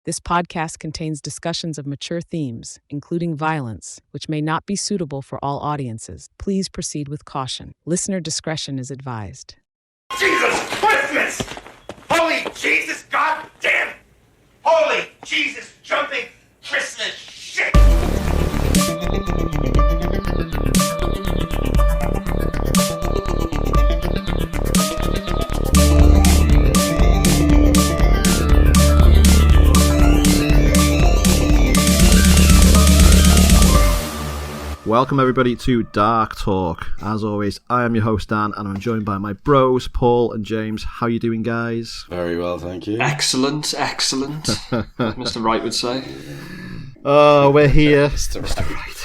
This podcast contains discussions of mature themes, including violence, which may not be suitable for all audiences. Please proceed with caution. Listener discretion is advised. Jesus Christmas! Holy Jesus goddamn! Holy Jesus jumping Christmas shit! Welcome everybody to Dark Talk. As always, I am your host Dan, and I'm joined by my bros Paul and James. How you doing, guys? Very well, thank you. Excellent. Mr. Wright would say. Oh, we're here. Mr. Right.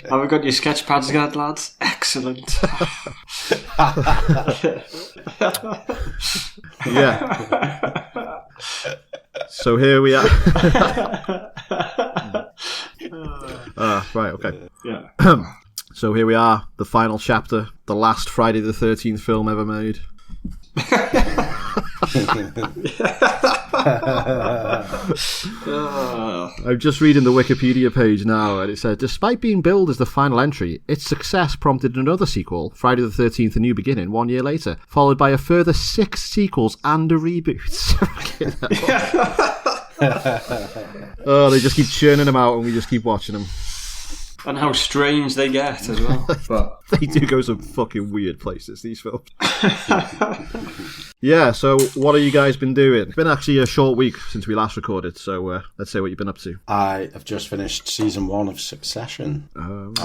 Have we got your sketch pads again, lads? Excellent. Yeah. So here we are. Right, okay. Yeah. So here we are, the final chapter, the last Friday the 13th film ever made. I'm just reading the Wikipedia page now, and it said, despite being billed as the final entry, its success prompted another sequel, Friday the 13th A New Beginning, 1 year later, followed by a further 6 sequels and a reboot. Oh, they just keep churning them out and we just keep watching them. And how strange they get as well. But They do go some fucking weird places, these films. Yeah, so what have you guys been doing? It's been actually a short week since we last recorded, so let's say what you've been up to. I have just finished season 1 of Succession, and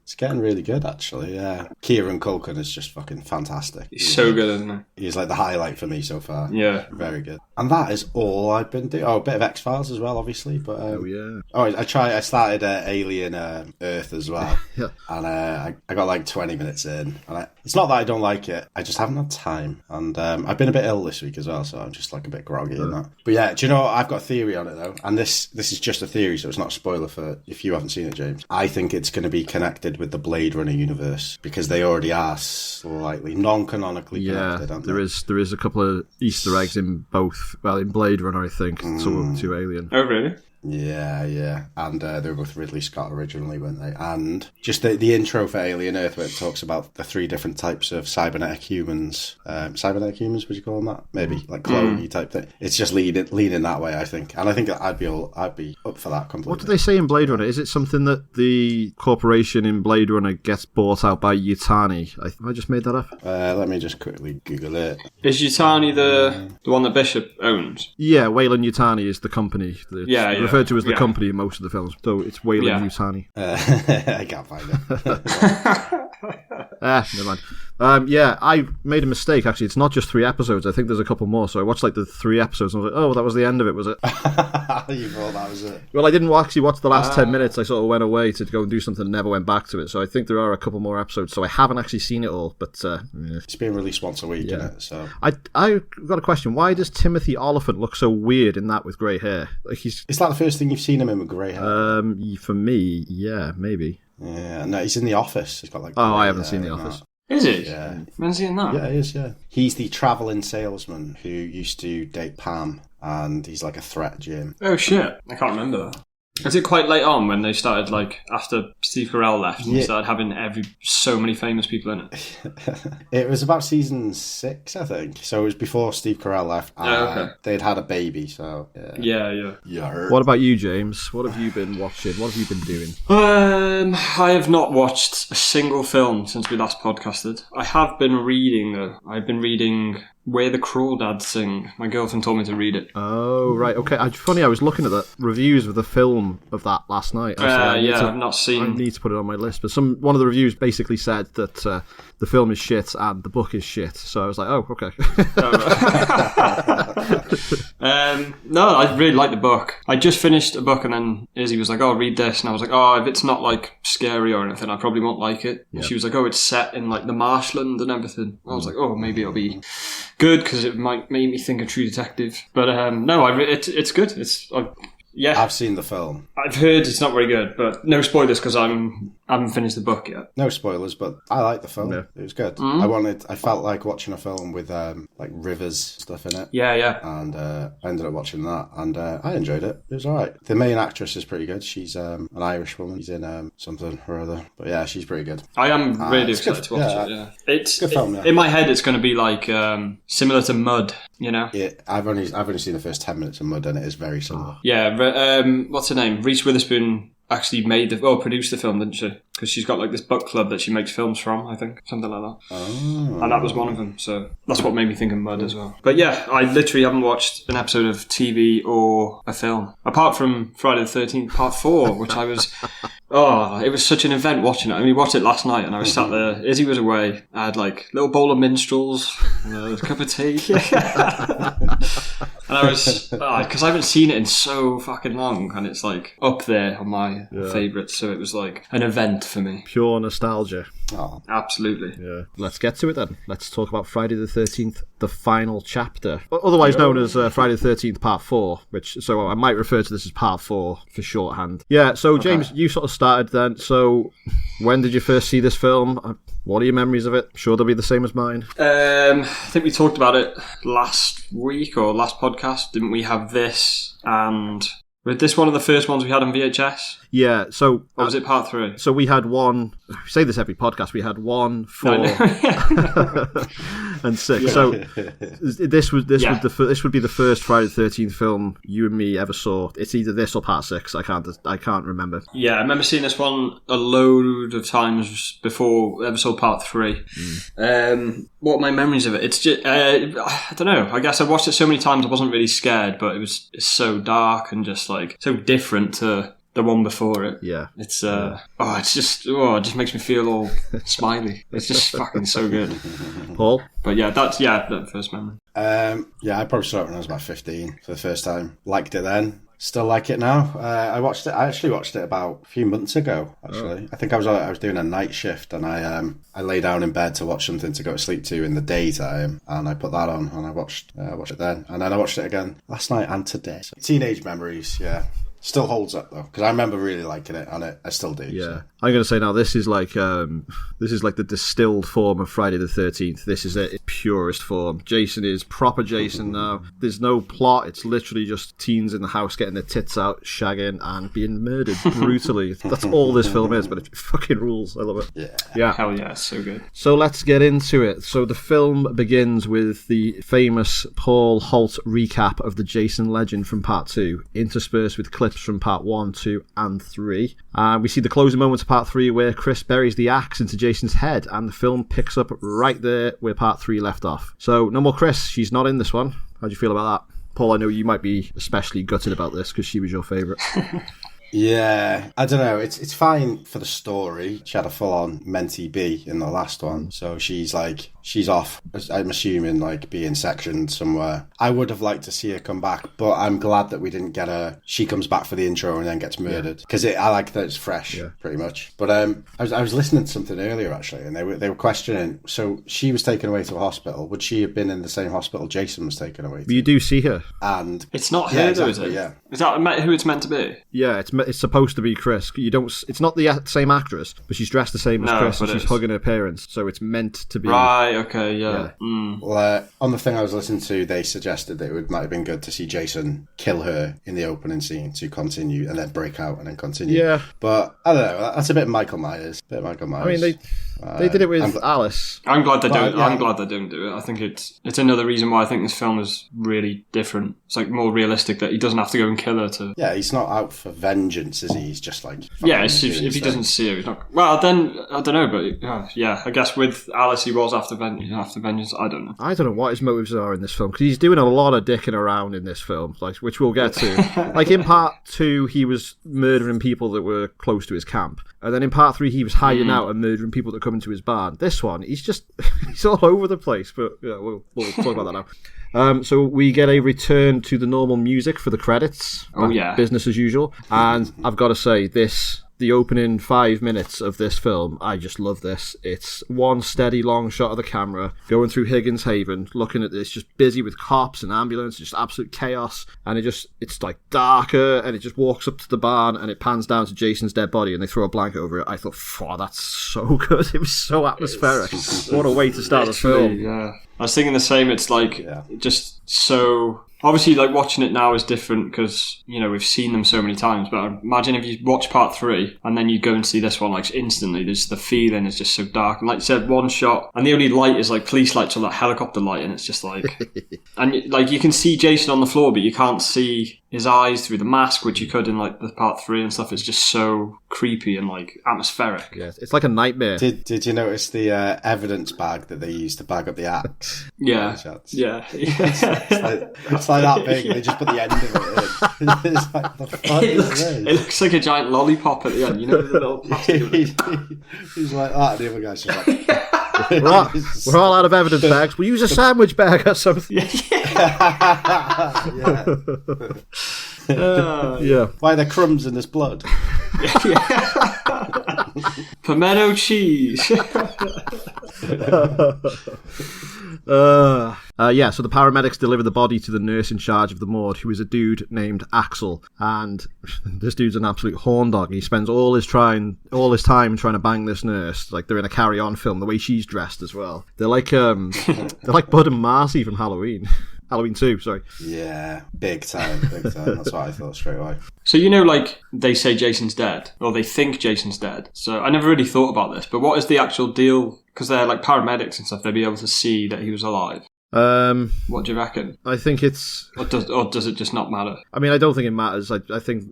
it's getting really good, actually. Yeah, Kieran Culkin is just fucking fantastic. he's so good, isn't He's like the highlight for me so far. he? Yeah. Very good. And that is all I've been doing. Oh, a bit of X-Files as well, obviously. But Yeah. I started Alien Earth as well. Yeah. And I got like 20 minutes in. And it's not that I don't like it, I just haven't had time. And I've been a bit ill this week as well, so I'm just like a bit groggy and that. But yeah, do you know what? I've got a theory on it though. And this is just a theory, so it's not a spoiler for if you haven't seen it, James. I think it's going to be connected with the Blade Runner universe, because they already are slightly non-canonically connected, aren't they? There is a couple of Easter eggs in both, well, in Blade Runner, I think, to Alien. Oh, really? Yeah. And they were both Ridley Scott originally, weren't they? And just the intro for Alien Earth, where it talks about the 3 different types of cybernetic humans. Cybernetic humans, would you call them that? Maybe, like clone-y type thing. It's just leaning that way, I think. And I think that I'd be up for that completely. What do they say in Blade Runner? Is it something that the corporation in Blade Runner gets bought out by Yutani? Have I just made that up? Let me just quickly Google it. Is Yutani the one that Bishop owns? Yeah, Weyland Yutani is the company. It's referred to as the Yeah. company in most of the films, so it's Weyland Yutani. I can't find it. Never mind. Yeah, I made a mistake, actually. It's not just 3 episodes. I think there's a couple more. So I watched like the 3 episodes and I was like, oh, that was the end of it, was it? You thought that was it? Well, I didn't actually watch the last 10 minutes. I sort of went away to go and do something and never went back to it. So I think there are a couple more episodes. So I haven't actually seen it all, but yeah. It's being released once a week, isn't it? So I got a question. Why does Timothy Oliphant look so weird in that with grey hair? Like it's like the first thing you've seen him in with grey hair. For me, yeah, maybe. Yeah, no, he's in The Office. He's got like. Oh, I haven't seen The Office. Is he? Yeah. When's he in that? Yeah, he is, yeah. He's the travelling salesman who used to date Pam, and he's like a threat, Jim. Oh, shit. I can't remember that. Is it quite late on when they started, like, after Steve Carell left, and they started having so many famous people in it? It was about season 6, I think. So it was before Steve Carell left. Okay. They'd had a baby, so Yeah. What about you, James? What have you been watching? What have you been doing? I have not watched a single film since we last podcasted. I have been reading, though. I've been reading Where the Crawdads Sing. My girlfriend told me to read it. Oh, right, okay. Funny, I was looking at the reviews of the film of that last night. I've not seen. I need to put it on my list, but one of the reviews basically said that the film is shit and the book is shit. So I was like, oh, okay. No, I really like the book. I just finished a book, and then Izzy was like, "Oh, read this," and I was like, "Oh, if it's not like scary or anything, I probably won't like it." And she was like, "Oh, it's set in like the marshland and everything." I was like, "Oh, maybe it'll be good because it might make me think of True Detective." But no, it's good. I've seen the film. I've heard it's not very good, but no spoilers because I'm I haven't finished the book yet. No spoilers, but I liked the film. Yeah. It was good. I felt like watching a film with like rivers stuff in it. Yeah. And I ended up watching that, and I enjoyed it. It was all right. The main actress is pretty good. She's an Irish woman. She's in something or other. But yeah, she's pretty good. I am really excited to watch it. Yeah, it's good film. In my head, it's going to be like similar to Mud. You know. Yeah, I've only seen the first 10 minutes of Mud, and it is very similar. Yeah. What's her name? Reese Witherspoon actually produced the film, didn't she? Because she's got like this book club that she makes films from, I think. Something like that. Oh. And that was one of them. So that's what made me think of Mud as well. But yeah, I literally haven't watched an episode of TV or a film. Apart from Friday the 13th Part 4, which I was... Oh, it was such an event watching it. I mean, we watched it last night and I was sat there. Izzy was away. I had like a little bowl of minstrels, a cup of tea. And I was... Because I haven't seen it in so fucking long and it's like up there on my favourites. So it was like an event for me. Pure nostalgia. Oh. Absolutely. Yeah. Let's get to it then. Let's talk about Friday the 13th, the final chapter. Otherwise known as Friday the 13th Part 4, so I might refer to this as Part 4 for shorthand. Yeah, so James, you sort of started then. So when did you first see this film? What are your memories of it? Sure they'll be the same as mine. I think we talked about it last week or last podcast. Didn't we have this and... Was this one of the first ones we had on VHS? Yeah, so... Or was it part 3? So we had one... We say this every podcast. We had 1, 4, and 6. Yeah. So this would be the first Friday the 13th film you and me ever saw. It's either this or part 6. I can't remember. Yeah, I remember seeing this one a load of times before I ever saw part 3. What are my memories of it? It's just... I don't know. I guess I watched it so many times I wasn't really scared, but it's so dark and just like so different to the one before it. Yeah. It's it just makes me feel all smiley. It's just fucking so good. Paul? But yeah, that's that first memory. I probably saw it when I was about 15 for the first time. Liked it then. Still like it now. I actually watched it about a few months ago. Actually, I think I was doing a night shift, and I lay down in bed to watch something to go to sleep to in the daytime, and I put that on, and I watched it then, and then I watched it again last night and today. So, teenage memories, yeah. Still holds up though, because I remember really liking it, and I still do. Yeah, so. I'm going to say now this is like the distilled form of Friday the 13th. This is its purest form. Jason is proper Jason now. There's no plot. It's literally just teens in the house getting their tits out, shagging, and being murdered brutally. That's all this film is, but it fucking rules. I love it. Yeah. Hell yeah, it's so good. So let's get into it. So the film begins with the famous Paul Holt recap of the Jason legend from Part 2, interspersed with clips from Part 1, 2, and 3. We see the closing moments of Part 3 where Chris buries the axe into Jason's head, and the film picks up right there where Part 3 left off. So no more Chris. She's not in this one. How do you feel about that? Paul, I know you might be especially gutted about this because she was your favourite. Yeah, I don't know. It's fine for the story. She had a full-on mentee B in the last one, so she's off. I'm assuming like being sectioned somewhere. I would have liked to see her come back, but I'm glad that we didn't get her. She comes back for the intro and then gets murdered because I like that it's fresh, pretty much. But I was listening to something earlier actually, and they were questioning. So she was taken away to a hospital. Would she have been in the same hospital Jason was taken away to? You do see her, and it's not her, though, is it? Yeah, is that who it's meant to be? Yeah, it's supposed to be Chris. You don't. It's not the same actress, but she's dressed the same as Chris, and she's hugging her parents. So it's meant to be. Right. Okay. Yeah. Well, on the thing I was listening to, they suggested that might have been good to see Jason kill her in the opening scene to continue, and then break out and then continue. Yeah. But I don't know. That's a bit Michael Myers. I mean, they did it with Alice. I'm glad they don't. I'm glad they don't do it. I think it's another reason why I think this film is really different. It's like more realistic that he doesn't have to go and kill her to. Yeah, he's not out for vengeance, is he? He's just like if he doesn't see her, he's not. Well, then I don't know, but yeah, I guess with Alice he was after vengeance. I don't know. I don't know what his motives are in this film because he's doing a lot of dicking around in this film, like which we'll get to. Like in Part 2, he was murdering people that were close to his camp, and then in Part 3, he was hiding out and murdering people that come into his barn. This one, he's all over the place. But we'll talk about that now. So we get a return to the normal music for the credits. Oh yeah, business as usual. And I've got to say, this the opening 5 minutes of this film, I just love this. It's one steady long shot of the camera going through Higgins Haven, looking at this, just busy with cops and ambulance, just absolute chaos. And it's like darker, and it just walks up to the barn, and it pans down to Jason's dead body, and they throw a blanket over it. I thought, wow, that's so good. It was so atmospheric. What a way to start the film. Yeah. I was thinking the same. It's like just so. Obviously, like watching it now is different because we've seen them so many times. But imagine if you watch part 3 and then you go and see this one like instantly. There's the feeling is just so dark, and like you said, one shot, and the only light is like police lights or that helicopter light, and it's just like, and like you can see Jason on the floor, but you can't see his eyes through the mask, which you could in like the part 3 and stuff. It's just so creepy and like atmospheric. Yeah, it's like a nightmare. Did you notice the evidence bag that they used to bag up the axe? Yeah. It's like that big. They just put the end of it in. It's like, the fuck is this? It looks like a giant lollipop at the end. The little plastic. He's like that, and the other guy's just like. We're all out of evidence bags. We'll use a sandwich bag or something. Yeah. Why are there crumbs in this blood? Pimento cheese. So the paramedics deliver the body to the nurse in charge of the morgue, who is a dude named Axel, and this dude's an absolute horn dog. He spends all his time trying to bang this nurse, like they're in a Carry On film, the way she's dressed as well. They're like Bud and Marcy from Halloween 2, sorry. Yeah, big time. That's what I thought straight away. So like they say Jason's dead, or they think Jason's dead. So I never really thought about this, but what is the actual deal? Because they're like paramedics and stuff, they'd be able to see that he was alive. What do you reckon? I think it's... Or does it just not matter? I mean, I don't think it matters. I don't think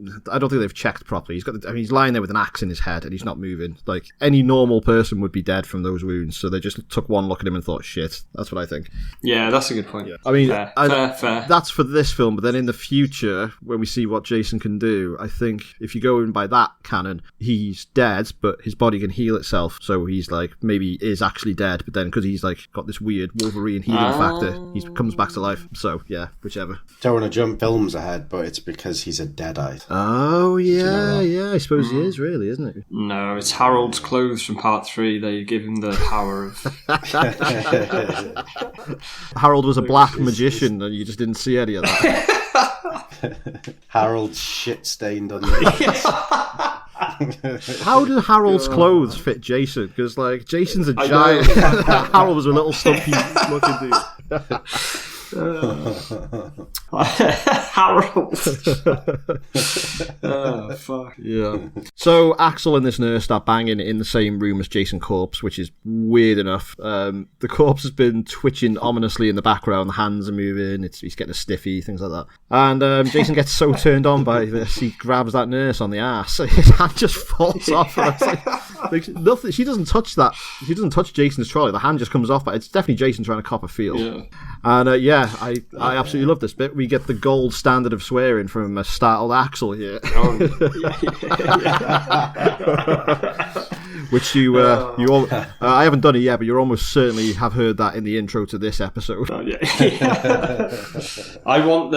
they've checked properly. He's lying there with an axe in his head and he's not moving. Like, any normal person would be dead from those wounds, so they just took one look at him and thought, shit. That's what I think. Yeah, that's a good point. Yeah. I mean, fair. That's for this film, but then in the future, when we see what Jason can do, I think if you go in by that canon, he's dead, but his body can heal itself, so he's like, maybe is actually dead, but then because he's like got this weird Wolverine healing factor, he comes back to life. So yeah, whichever. Don't want to jump films ahead, but it's because he's a deadite. Oh yeah, yeah. I suppose he is, really, isn't he? No, it's Harold's clothes from part 3. They give him the power of. Harold was a black magician, and you just didn't see any of that. Harold's shit stained on the. How do Harold's clothes fit Jason? Because like Jason's a giant. Harold was a little stumpy looking dude. Harold. Oh, fuck. Yeah. So Axel and this nurse start banging in the same room as Jason Corpse, which is weird enough. The corpse has been twitching ominously in the background. The hands are moving. He's getting a stiffy, things like that. And Jason gets so turned on by this, he grabs that nurse on the ass. His hand just falls off. And it's like nothing. She doesn't touch that. She doesn't touch Jason's trolley. The hand just comes off. But it's definitely Jason trying to cop a feel. Yeah. And I absolutely love this bit. We get the gold standard of swearing from a startled Axel here. Which you all, I haven't done it yet, but you almost certainly have heard that in the intro to this episode. Oh, yeah. I want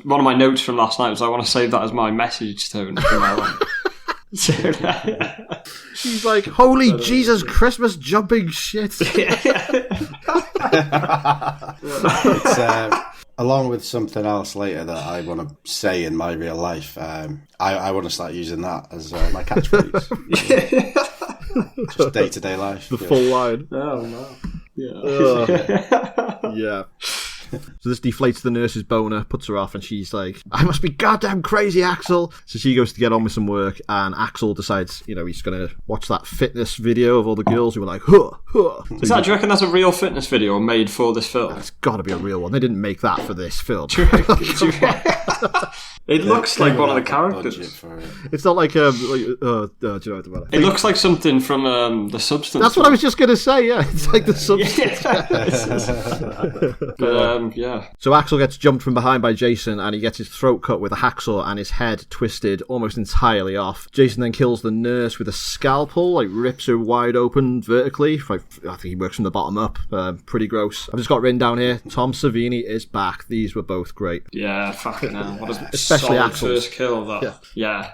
one of my notes from last night was I want to save that as my message tone from now on. He's like, holy Jesus Christmas jumping shit. It's, along with something else later that I want to say in my real life, I want to start using that as my catchphrase. Just day-to-day life. The full line. Oh, no. Yeah. Yeah. So this deflates the nurse's boner, puts her off, and she's like, I must be goddamn crazy, Axel. So she goes to get on with some work, and Axel decides, he's going to watch that fitness video of all the girls who were like, huh, huh. So do you reckon that's a real fitness video made for this film? It's got to be a real one. They didn't make that for this film. It looks like one of the characters. It's not like, do you know what about it? It looks like something from The Substance. That's what I was just going to say, yeah. It's like The Substance. Yeah. So Axel gets jumped from behind by Jason, and he gets his throat cut with a hacksaw and his head twisted almost entirely off. Jason then kills the nurse with a scalpel, like rips her wide open vertically. I think he works from the bottom up. Pretty gross. I've just got written down here, Tom Savini is back. These were both great. Yeah, fucking hell. What a Especially solid Axel's first kill, that. Yeah.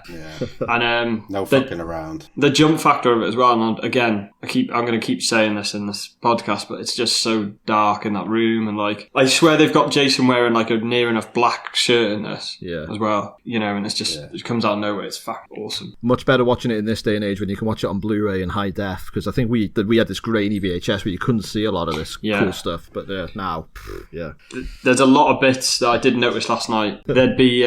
And no fucking around. The jump factor of it as well, and again, I'm going to keep saying this in this podcast, but it's just so dark in that room, and like, I swear they've got Jason wearing like a near enough black shirt in this as well, you know, and it's just, it comes out of nowhere. It's fucking awesome. Much better watching it in this day and age when you can watch it on Blu-ray in high def, because I think we had this grainy VHS where you couldn't see a lot of this cool stuff, but now, There's a lot of bits that I did notice last night. There'd be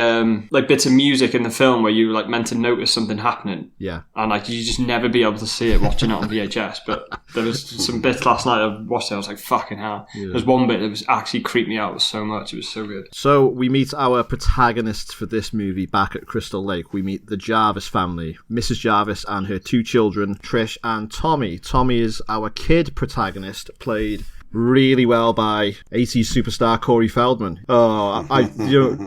like bits of music in the film where you were like meant to notice something happening. Yeah. And like you just never be able to see it watching it on VHS. But there was some bits last night I watched it, I was like, fucking hell. Yeah. There's one bit that was actually creeped me out so much. It was so good. So we meet our protagonists for this movie back at Crystal Lake. We meet the Jarvis family, Mrs. Jarvis and her two children, Trish and Tommy. Tommy is our kid protagonist, played really well by 80s superstar Corey Feldman.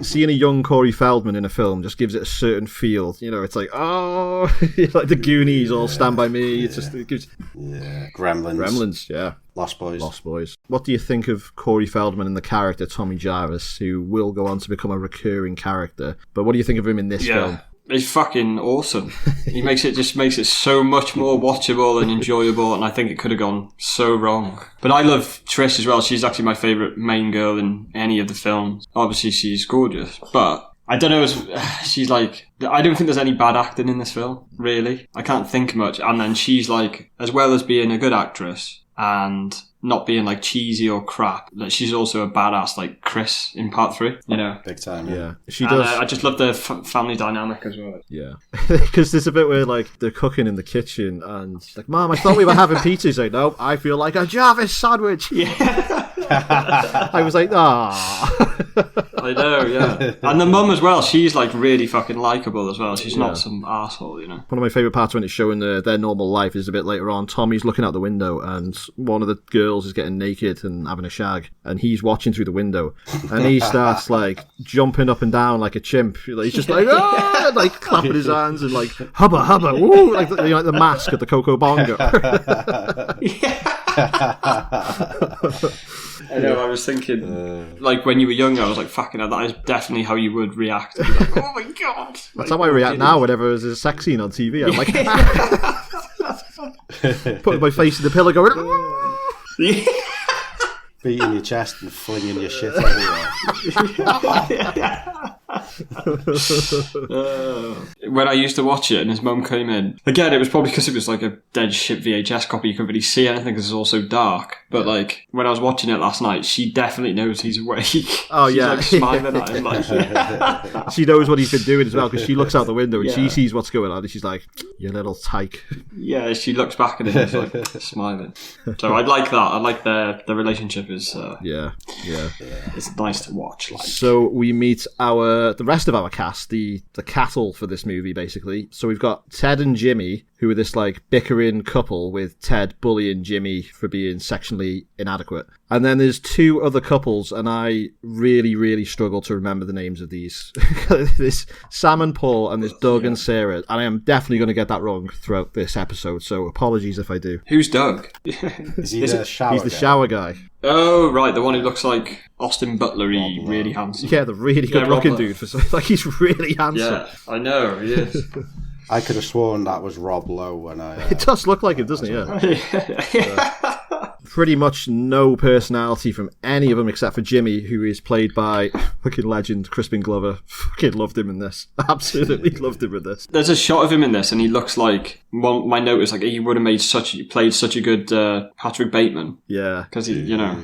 Seeing a young Corey Feldman in a film just gives it a certain feel. You know, it's like, like the Goonies, all Stand By Me. It gives... Yeah, Gremlins. Gremlins, yeah. Lost Boys. What do you think of Corey Feldman and the character Tommy Jarvis, who will go on to become a recurring character? But what do you think of him in this film? He's fucking awesome. He makes it so much more watchable and enjoyable, and I think it could have gone so wrong. But I love Trish as well. She's actually my favourite main girl in any of the films. Obviously, she's gorgeous, but I don't know, she's like, I don't think there's any bad acting in this film, really. I can't think much. And then she's like, as well as being a good actress and not being like cheesy or crap, like she's also a badass like Chris in part 3, you know. Big time. Yeah, she does. I just love the family dynamic as well. Yeah, because there's a bit where like they're cooking in the kitchen and she's like, Mom, I thought we were having pizza. He's like, no, I feel like a Jarvis sandwich. Yeah. I was like, I know, yeah. And the mum as well, she's like really fucking likeable as well. She's not some arsehole, you know. One of my favourite parts when it's showing their normal life is a bit later on. Tommy's looking out the window and one of the girls is getting naked and having a shag, and he's watching through the window, and he starts like jumping up and down like a chimp. He's just like, like clapping his hands and like hubba hubba, woo, like the mask at the Coco Bongo. I know, I was thinking, like, when you were younger, I was like, fucking hell, that is definitely how you would react. Like, oh my god! That's how I react now whenever there's a sex scene on TV. I'm like, putting my face in the pillow going, beating your chest and flinging your shit everywhere. When I used to watch it and his mum came in, again, it was probably because it was like a dead shit VHS copy, you couldn't really see anything because it's all so dark, but like when I was watching it last night, she definitely knows he's awake. She's like smiling at him like, she knows what he's been doing as well, because she looks out the window and she sees what's going on and she's like, you little tyke. Yeah, she looks back at him and is like smiling. So I like that. I like the relationship is it's nice to watch. Like. So we meet the rest of our cast, the cattle for this movie, basically. So we've got Ted and Jimmy, who are this like bickering couple with Ted bullying Jimmy for being sexually inadequate. And then there's two other couples, and I really, really struggle to remember the names of these. This Sam and Paul and this Doug and Sarah. And I am definitely going to get that wrong throughout this episode, so apologies if I do. Who's Doug? Is he the shower guy? He's the shower guy. Oh, right, the one who looks like Austin Butler-y, really handsome. Yeah, the really good-looking dude. Like, he's really handsome. Yeah, I know, he is. I could have sworn that was Rob Lowe when I... It does look like him, doesn't it? Yeah. Pretty much no personality from any of them except for Jimmy, who is played by fucking legend Crispin Glover. Fucking loved him in this. Absolutely loved him in this. There's a shot of him in this, and he looks like... Well, my note is like he would have played such a good Patrick Bateman. Yeah. Because he, you know...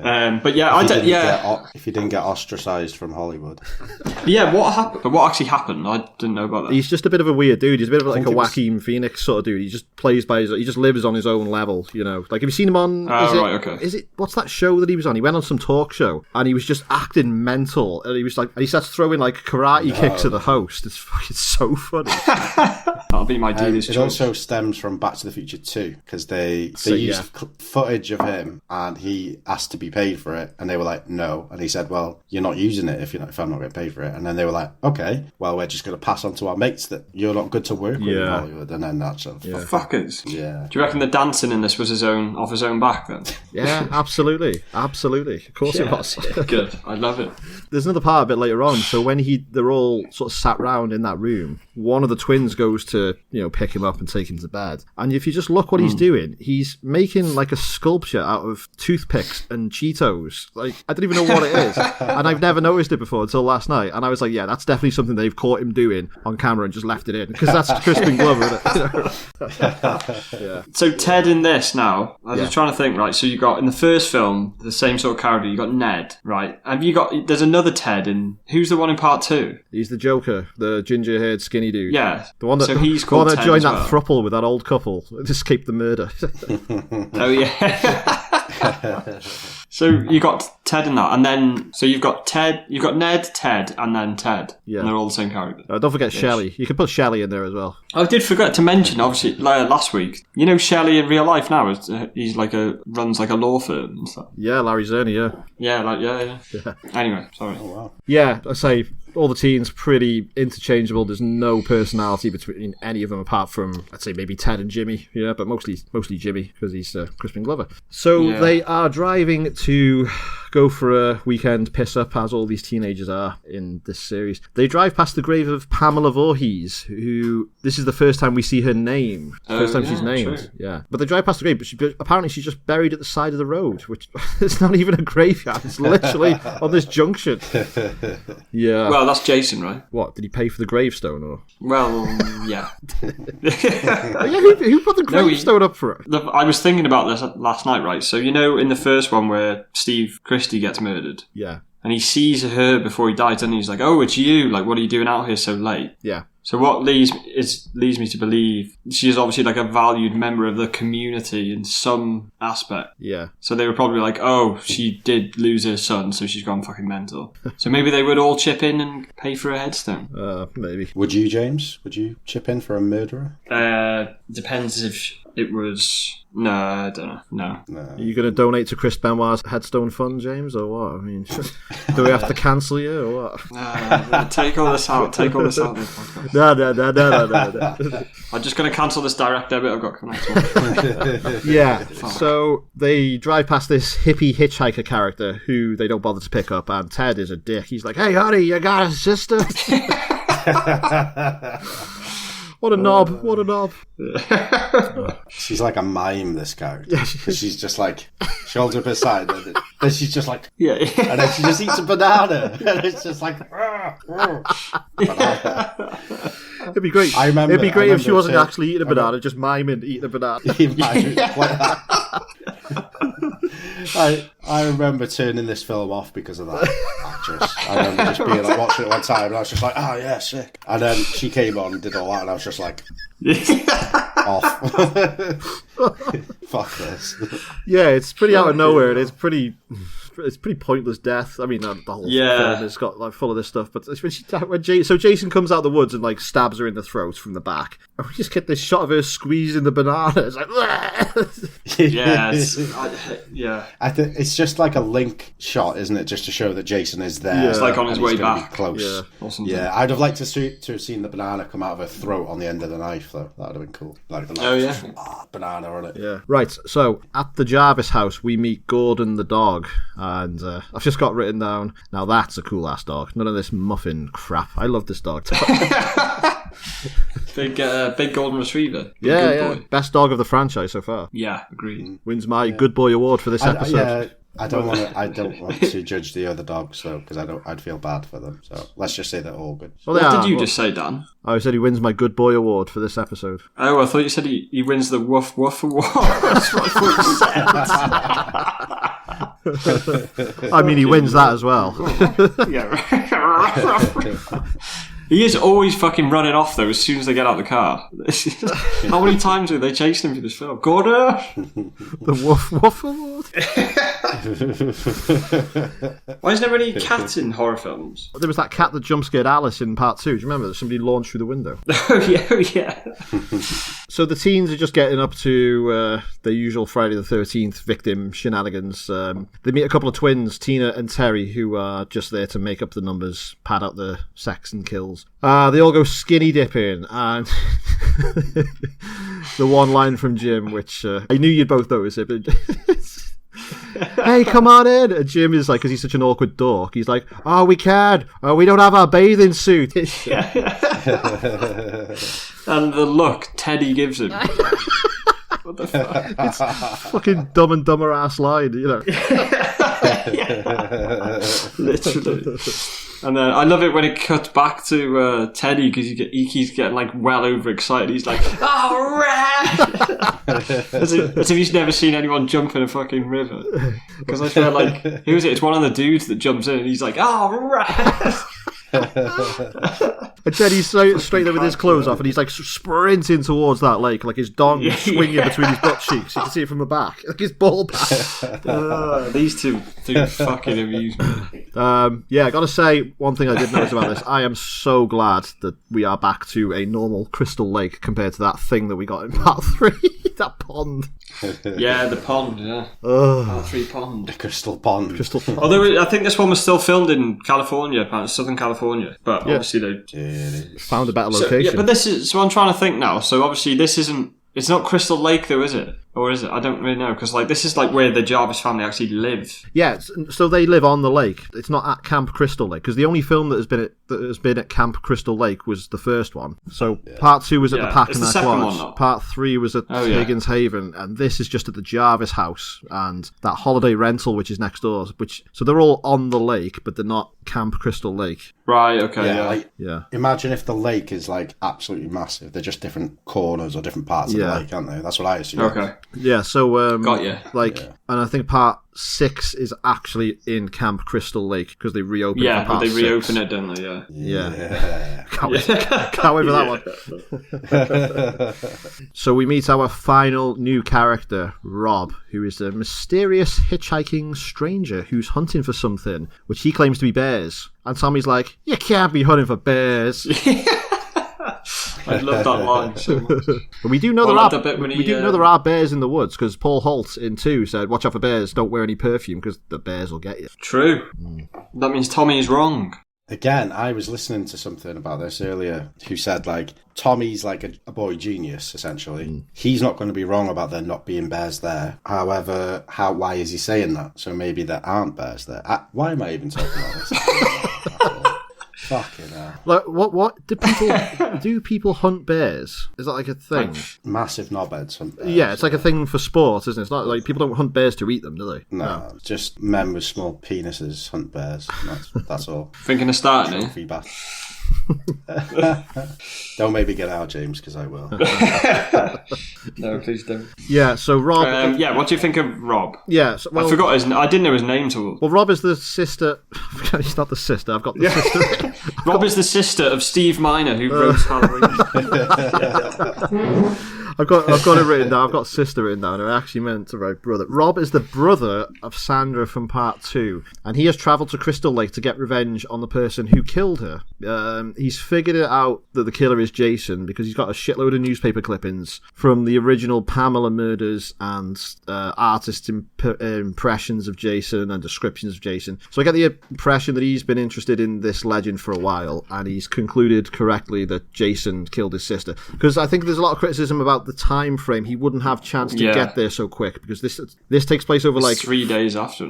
But if he didn't get ostracised from Hollywood. Yeah, what happened? But what actually happened? I didn't know about that. He's just a bit of a weird dude. He's a bit of like a Joaquin Phoenix sort of dude. He just plays by he just lives on his own level, you know. Like, have you seen him on? What's that show that he was on? He went on some talk show and he was just acting mental, and he was like, and he starts throwing like karate kicks at the host. It's fucking so funny. That'll be my dealer's It choice. also stems from Back to the Future 2, because they used footage of him, and he asked to be paid for it, and they were like, no. And he said, well, you're not using it if I'm not getting paid for it. And then they were like, okay, well, we're just going to pass on to our mates that you're not good to work with in Hollywood. And then that's fuckers. Yeah. Do you reckon the dancing in this was off his own back then? Yeah, absolutely. Of course it was. Good. I love it. There's another part a bit later on. So when they're all sort of sat round in that room, one of the twins goes to, pick him up and take him to bed. And if you just look what he's doing, he's making like a sculpture out of toothpicks and Cheetos. Like, I don't even know what it is. And I've never noticed it before until last night. And I was like, yeah, that's definitely something they've caught him doing on camera and just left it in. Because that's Crispin Glover, isn't it? Yeah. So Ted in this now, I was trying to think, right, so you got, in the first film, the same sort of character, you got Ned, right? There's another Ted in, who's the one in part 2? He's the Joker, the ginger-haired skinny dude. Yeah. The one that, so he's called that Ted joined as that throuple with that old couple to escape the murder. Oh, yeah. So you got Ted in that, and then so you've got Ned, Ted, and then Ted. Yeah, and they're all the same character. Don't forget Shelley. You can put Shelley in there as well. I did forget to mention, obviously, last week. Shelley in real life now he's runs like a law firm and stuff. Yeah, Larry Zerny. Yeah. Yeah. Anyway, sorry. Oh wow. Yeah, I say all the teens pretty interchangeable. There's no personality between any of them apart from, I'd say, maybe Ted and Jimmy. Yeah, but mostly Jimmy because he's Crispin Glover. So they are driving to go for a weekend piss up, as all these teenagers are in this series. They drive past the grave of Pamela Voorhees, who this is the first time we see her name. First time she's named. True. Yeah, but they drive past the grave, but apparently she's just buried at the side of the road, which it's not even a graveyard. It's literally on this junction. Yeah. Well, that's Jason, right? What, did he pay for the gravestone, or? Well, yeah. Who put the gravestone up for it? I was thinking about this last night, right? So in the first one where Steve Christie gets murdered, and he sees her before he dies, and he's like, "Oh, it's you! Like, what are you doing out here so late?" Yeah. So what leads me to believe she is obviously like a valued member of the community in some aspect. Yeah. So they were probably like, oh, she did lose her son, so she's gone fucking mental. So maybe they would all chip in and pay for a headstone. Maybe. Would you, James? Would you chip in for a murderer? Depends if it was... No, I don't know. No. Are you going to donate to Chris Benoit's headstone fund, James, or what? I mean, do we have to cancel you, or what? Take all this out. Take all this out. No. I'm just going to cancel this direct debit I've got coming up. Yeah. So they drive past this hippie hitchhiker character who they don't bother to pick up, and Ted is a dick. He's like, "Hey, honey, you got a sister?" What a knob. She's like a mime, this character. She's just like, she holds up her side, and then she's just like, and then she just eats a banana, and it's just like, banana. It'd be great. It'd be great if she wasn't actually eating a banana, just miming eating a banana. I remember turning this film off because of that actress. I remember just being like, watching it one time, and I was just like, oh yeah, sick. And then she came on and did all that, and I was just like, off. Fuck this. Yeah, it's pretty out of nowhere, and it's pretty pointless death. I mean, the whole film has got like full of this stuff. But when Jason comes out of the woods and like stabs her in the throat from the back, and we just get this shot of her squeezing the banana. It's like, I think it's just like a link shot, isn't it? Just to show that Jason is there. It's like on his way back. Close. Yeah, I'd have liked to have seen the banana come out of her throat on the end of the knife, though. That would have been cool. Like the knife, banana on it. Yeah. Right. So at the Jarvis house, we meet Gordon the dog. And I've just got written down, now that's a cool ass dog. None of this muffin crap. I love this dog. Big golden retriever. Good boy. Best dog of the franchise so far. Yeah, agreed. Wins my good boy award for this episode. I don't want to judge the other dogs though, because I'd feel bad for them. So let's just say they're all good. Well, what did you just say, Dan? I said he wins my good boy award for this episode. Oh, I thought you said he wins the woof woof award. That's what I thought you said. I mean, he wins that as well. He is always fucking running off though as soon as they get out of the car. How many times have they chased him for this film? Gordon! The woof woof award. Why is there any cats in horror films? There was that cat that jump scared Alice in part 2. Do you remember that somebody launched through the window? Oh yeah. So the teens are just getting up to their usual Friday the 13th victim shenanigans. They meet a couple of twins, Tina and Terry, who are just there to make up the numbers, pad out the sex and kills. They all go skinny dipping, and the one line from Jim, which I knew you'd both notice it, but hey, come on in. And Jim is like, because he's such an awkward dork, he's like, oh, we can. Oh, we don't have our bathing suit. And the look Teddy gives him. What the fuck? It's fucking Dumb and Dumber ass line, you know. Literally. And then I love it when it cuts back to Teddy, because he keeps getting like well overexcited. He's like, "Oh, red!" as if he's never seen anyone jump in a fucking river. Because I feel like, who is it? It's one of the dudes that jumps in, and he's like, "Oh, red!" And Teddy's straight there with his clothes off, and he's like sprinting towards that lake, like his dong swinging between his butt cheeks. You can see it from the back, like his ball back. These two fucking amuse me. Yeah, I gotta say, one thing I did notice about this, I am so glad that we are back to a normal crystal lake compared to that thing that we got in part 3. That pond. Yeah, the pond, yeah. Part 3 pond. The crystal pond. Although I think this one was still filmed in California, apparently, Southern California. But obviously they found a better location. Yeah, but this is, so I'm trying to think now. So obviously this isn't, it's not Crystal Lake though, is it? Or is it? I don't really know, because like this is like where the Jarvis family actually live. Yeah, so they live on the lake. It's not at Camp Crystal Lake, because the only film that has been at Camp Crystal Lake was the first one. So part 2 was at the Packanack Lodge. Part 3 was at Higgins Haven, and this is just at the Jarvis house and that holiday rental which is next door. So they're all on the lake, but they're not Camp Crystal Lake. Right. Okay. Yeah. Imagine if the lake is like absolutely massive. They're just different corners or different parts of the lake, aren't they? That's what I assume. Okay. Yeah, so got you. And I think part 6 is actually in Camp Crystal Lake because they reopened. Yeah, for part but they 6. reopen it, don't they? Yeah. Can't wait for that one. So we meet our final new character, Rob, who is a mysterious hitchhiking stranger who's hunting for something which he claims to be bears. And Tommy's like, "You can't be hunting for bears." I love that line so much. But we do know there are bears in the woods, because Paul Holt in 2 said, "Watch out for bears, don't wear any perfume because the bears will get you." True. That means Tommy is wrong. Again, I was listening to something about this earlier who said, like, Tommy's like a boy genius, essentially. He's not going to be wrong about there not being bears there. However, why is he saying that? So maybe there aren't bears there. Why am I even talking about this? Fucking hell. Like, what do people hunt bears? Is that like a thing? Massive knobheads hunt bears. Yeah, it's like a thing for sport, isn't it? It's not like people don't hunt bears to eat them, do they? No. Just men with small penises hunt bears. That's all. Thinking of starting, Trophy bat. Don't make me get out, James, because I will. No, please don't. Yeah, so Rob... what do you think of Rob? Yeah, I forgot I didn't know his name till... Well, Rob is the sister... He's not the sister, I've got the sister. Rob is the sister of Steve Miner, who wrote Halloween. I've got it written down. I've got sister written down. I actually meant to write brother. Rob is the brother of Sandra from part 2, and he has travelled to Crystal Lake to get revenge on the person who killed her. He's figured it out that the killer is Jason because he's got a shitload of newspaper clippings from the original Pamela murders and artist impressions of Jason and descriptions of Jason. So I get the impression that he's been interested in this legend for a while, and he's concluded correctly that Jason killed his sister. Because I think there's a lot of criticism about the time frame. He wouldn't have chance to get there so quick because this takes place over like 3 days after.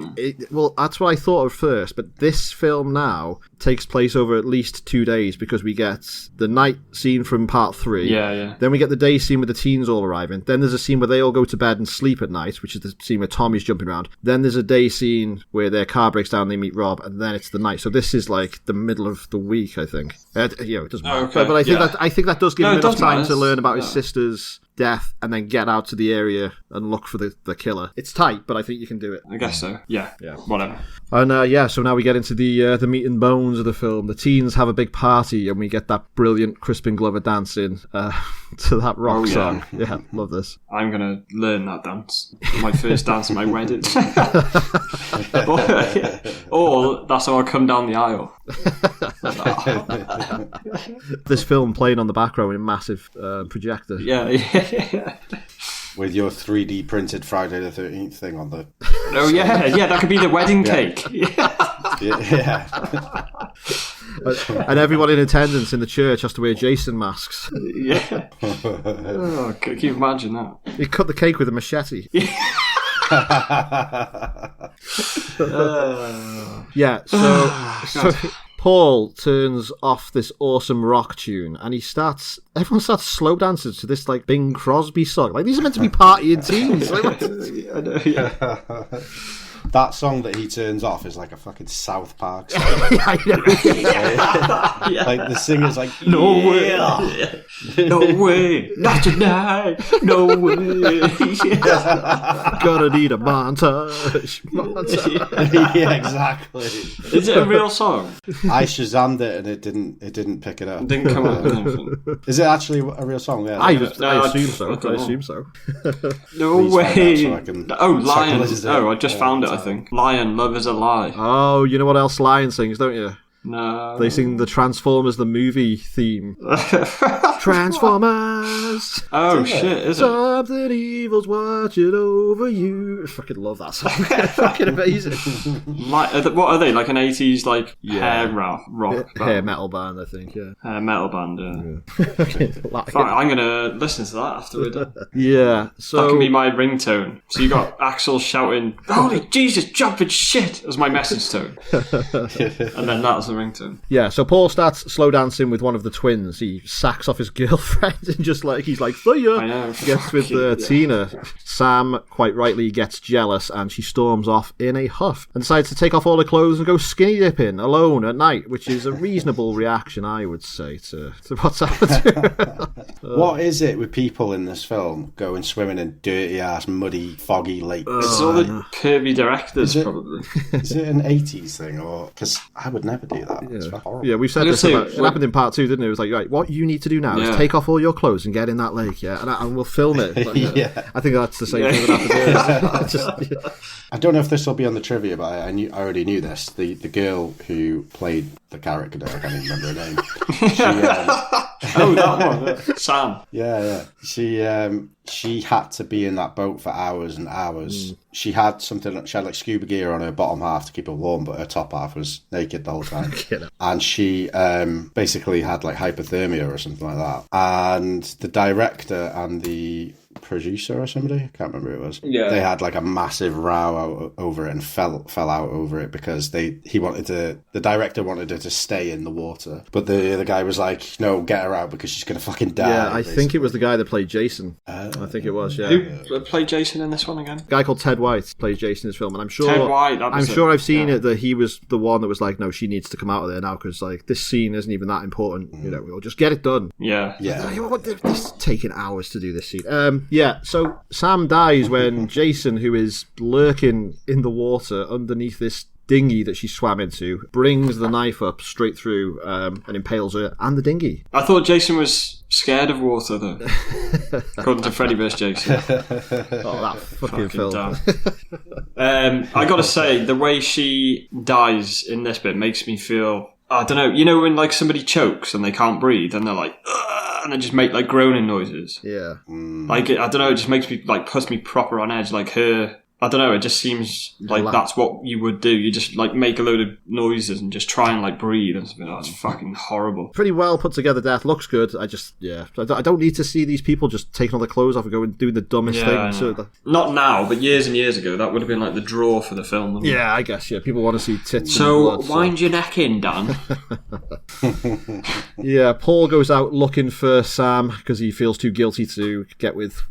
Well, that's what I thought of first, but this film now takes place over at least 2 days because we get the night scene from part 3. Yeah. Then we get the day scene with the teens all arriving. Then there's a scene where they all go to bed and sleep at night, which is the scene where Tommy's jumping around. Then there's a day scene where their car breaks down, they meet Rob, and then it's the night. So this is like the middle of the week, I think. It doesn't matter. Okay. But I think that does give him enough time to learn about his sister's death and then get out to the area and look for the killer. It's tight, but I think you can do it. I guess so. Yeah. Whatever. And so now we get into the meat and bones of the film. The teens have a big party and we get that brilliant Crispin Glover dancing. to that rock Oh, yeah. song. Yeah, love this. I'm going to learn that dance. My first dance at my wedding. Or that's how I come down the aisle. This film playing on the back row in a massive projector. Yeah. With your 3D printed Friday the 13th thing on the... Oh, yeah, that could be the wedding cake. Yeah. And everyone in attendance in the church has to wear Jason masks. Yeah. Oh, can you imagine that? He cut the cake with a machete. Yeah, so Paul turns off this awesome rock tune and everyone starts slow dancing to this like Bing Crosby song. Like, these are meant to be partying tunes. I know, yeah. That song that he turns off is like a fucking South Park song. I know. Yeah. Like, the singer's like, No way, no way, not tonight, no way. Gonna need a montage. yeah, exactly. Is it a real song? I Shazammed it and it didn't pick it up. It didn't come up with anything. Is it actually a real song? Yeah. I No, assume so. I don't know. I assume so. No Please find out way. so I can- Oh, so I can Lion. listen to it. Oh, I just found it, I think. Lion, Love is a Lie. Oh, you know what else Lion sings, don't you? No. They sing the Transformers the movie theme. Transformers! Oh, shit, is it? Something evil's watching over you. I fucking love that song. Fucking amazing. What are they? Like an 80s, like, Yeah. hair rock band? Hair metal band, I think, yeah. Metal band, yeah. Like Fine, it. I'm going to listen to that after we're done. Yeah, so... That can be my ringtone. So you got Axel shouting, "Holy Jesus, jumping shit!" as my message tone. And then that's the ringtone. Yeah, so Paul starts slow dancing with one of the twins. He sacks off his girlfriend and just like, he's like, see ya! I know. Gets with Yeah. Tina. Sam, quite rightly, gets jealous and she storms off in a huff and decides to take off all her clothes and go skinny dipping alone at night, which is a reasonable reaction, I would say, to what's happened. What is it with people in this film going swimming in dirty-ass, muddy, foggy lakes? It's all the pervy directors, Is it? probably. Is it an 80s thing? Or because I would never do that. It's horrible. Yeah, we've said I'm this gonna about, say, it happened in part 2, didn't it? It was like, right, what you need to do now is Yeah. take off all your clothes and get in that lake, yeah? And we'll film it. Like, Yeah. I think that's the same Yeah. thing that happened here. I don't know if this will be on the trivia, but I already knew this. The girl who played the character, I can't even remember her name. Oh, that one. Sam. Yeah. She had to be in that boat for hours and hours. She had like scuba gear on her bottom half to keep her warm, but her top half was naked the whole time. And she basically had like hypothermia or something like that. And the director and the producer or somebody, I can't remember who it was. Yeah. They had like a massive row over it and fell out over it because the director wanted her to stay in the water, but the guy was like, no, get her out because she's gonna fucking die. Yeah, I think it was the guy that played Jason. I think it was, yeah. Who played Jason in this one again? A guy called Ted White plays Jason in this film, and I'm sure Ted White, that was I'm sure it. I've seen Yeah. it that he was the one that was like, no, she needs to come out of there now because like this scene isn't even that important. You know, we'll just get it done. Yeah. This is taking hours to do this scene. Yeah, so Sam dies when Jason, who is lurking in the water underneath this dinghy that she swam into, brings the knife up straight through and impales her and the dinghy. I thought Jason was scared of water, though. According to Freddy vs. Jason. Oh, that fucking film. Damn. I gotta say, the way she dies in this bit makes me feel... I don't know, you know when like somebody chokes and they can't breathe and they're like... Ugh, and they just make like groaning noises. Yeah. Like, I don't know, it just makes me, like, puts me proper on edge. Like her... I don't know, it just seems like that's what you would do. You just, like, make a load of noises and just try and, like, breathe and something. Oh, it's fucking horrible. Pretty well put together death. Looks good. I don't need to see these people just taking all their clothes off and going and doing the dumbest thing. So not now, but years and years ago, that would have been, like, the draw for the film. Wouldn't it? yeah, I guess, yeah. People want to see tits So, and blood. wind your neck in, Dan. Yeah, Paul goes out looking for Sam because he feels too guilty to get with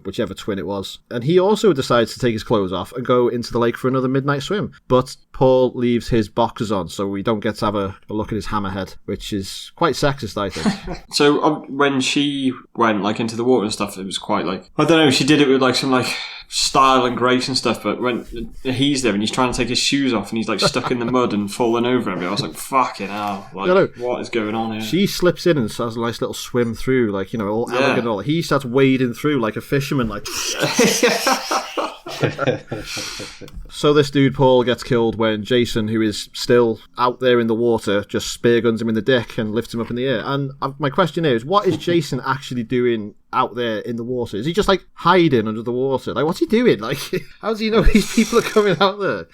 whichever twin it was. And he also decides to take his clothes clothes off and go into the lake for another midnight swim. But Paul leaves his boxers on, so we don't get to have a look at his hammerhead, which is quite sexist, I think. So when she went like into the water and stuff, it was quite like, I don't know, she did it with like some like style and grace and stuff, but when he's there and he's trying to take his shoes off and he's like stuck in the mud and falling over everywhere, I was like, fucking hell, like, what is going on here? She slips in and has a nice little swim through, like, you know, all elegant and all. He starts wading through like a fisherman, like... So this dude Paul gets killed when Jason, who is still out there in the water, just spear guns him in the dick and lifts him up in the air. And my question is, what is Jason actually doing out there in the water? Is he just like hiding under the water? Like, what's he doing? Like, how does he know these people are coming out there?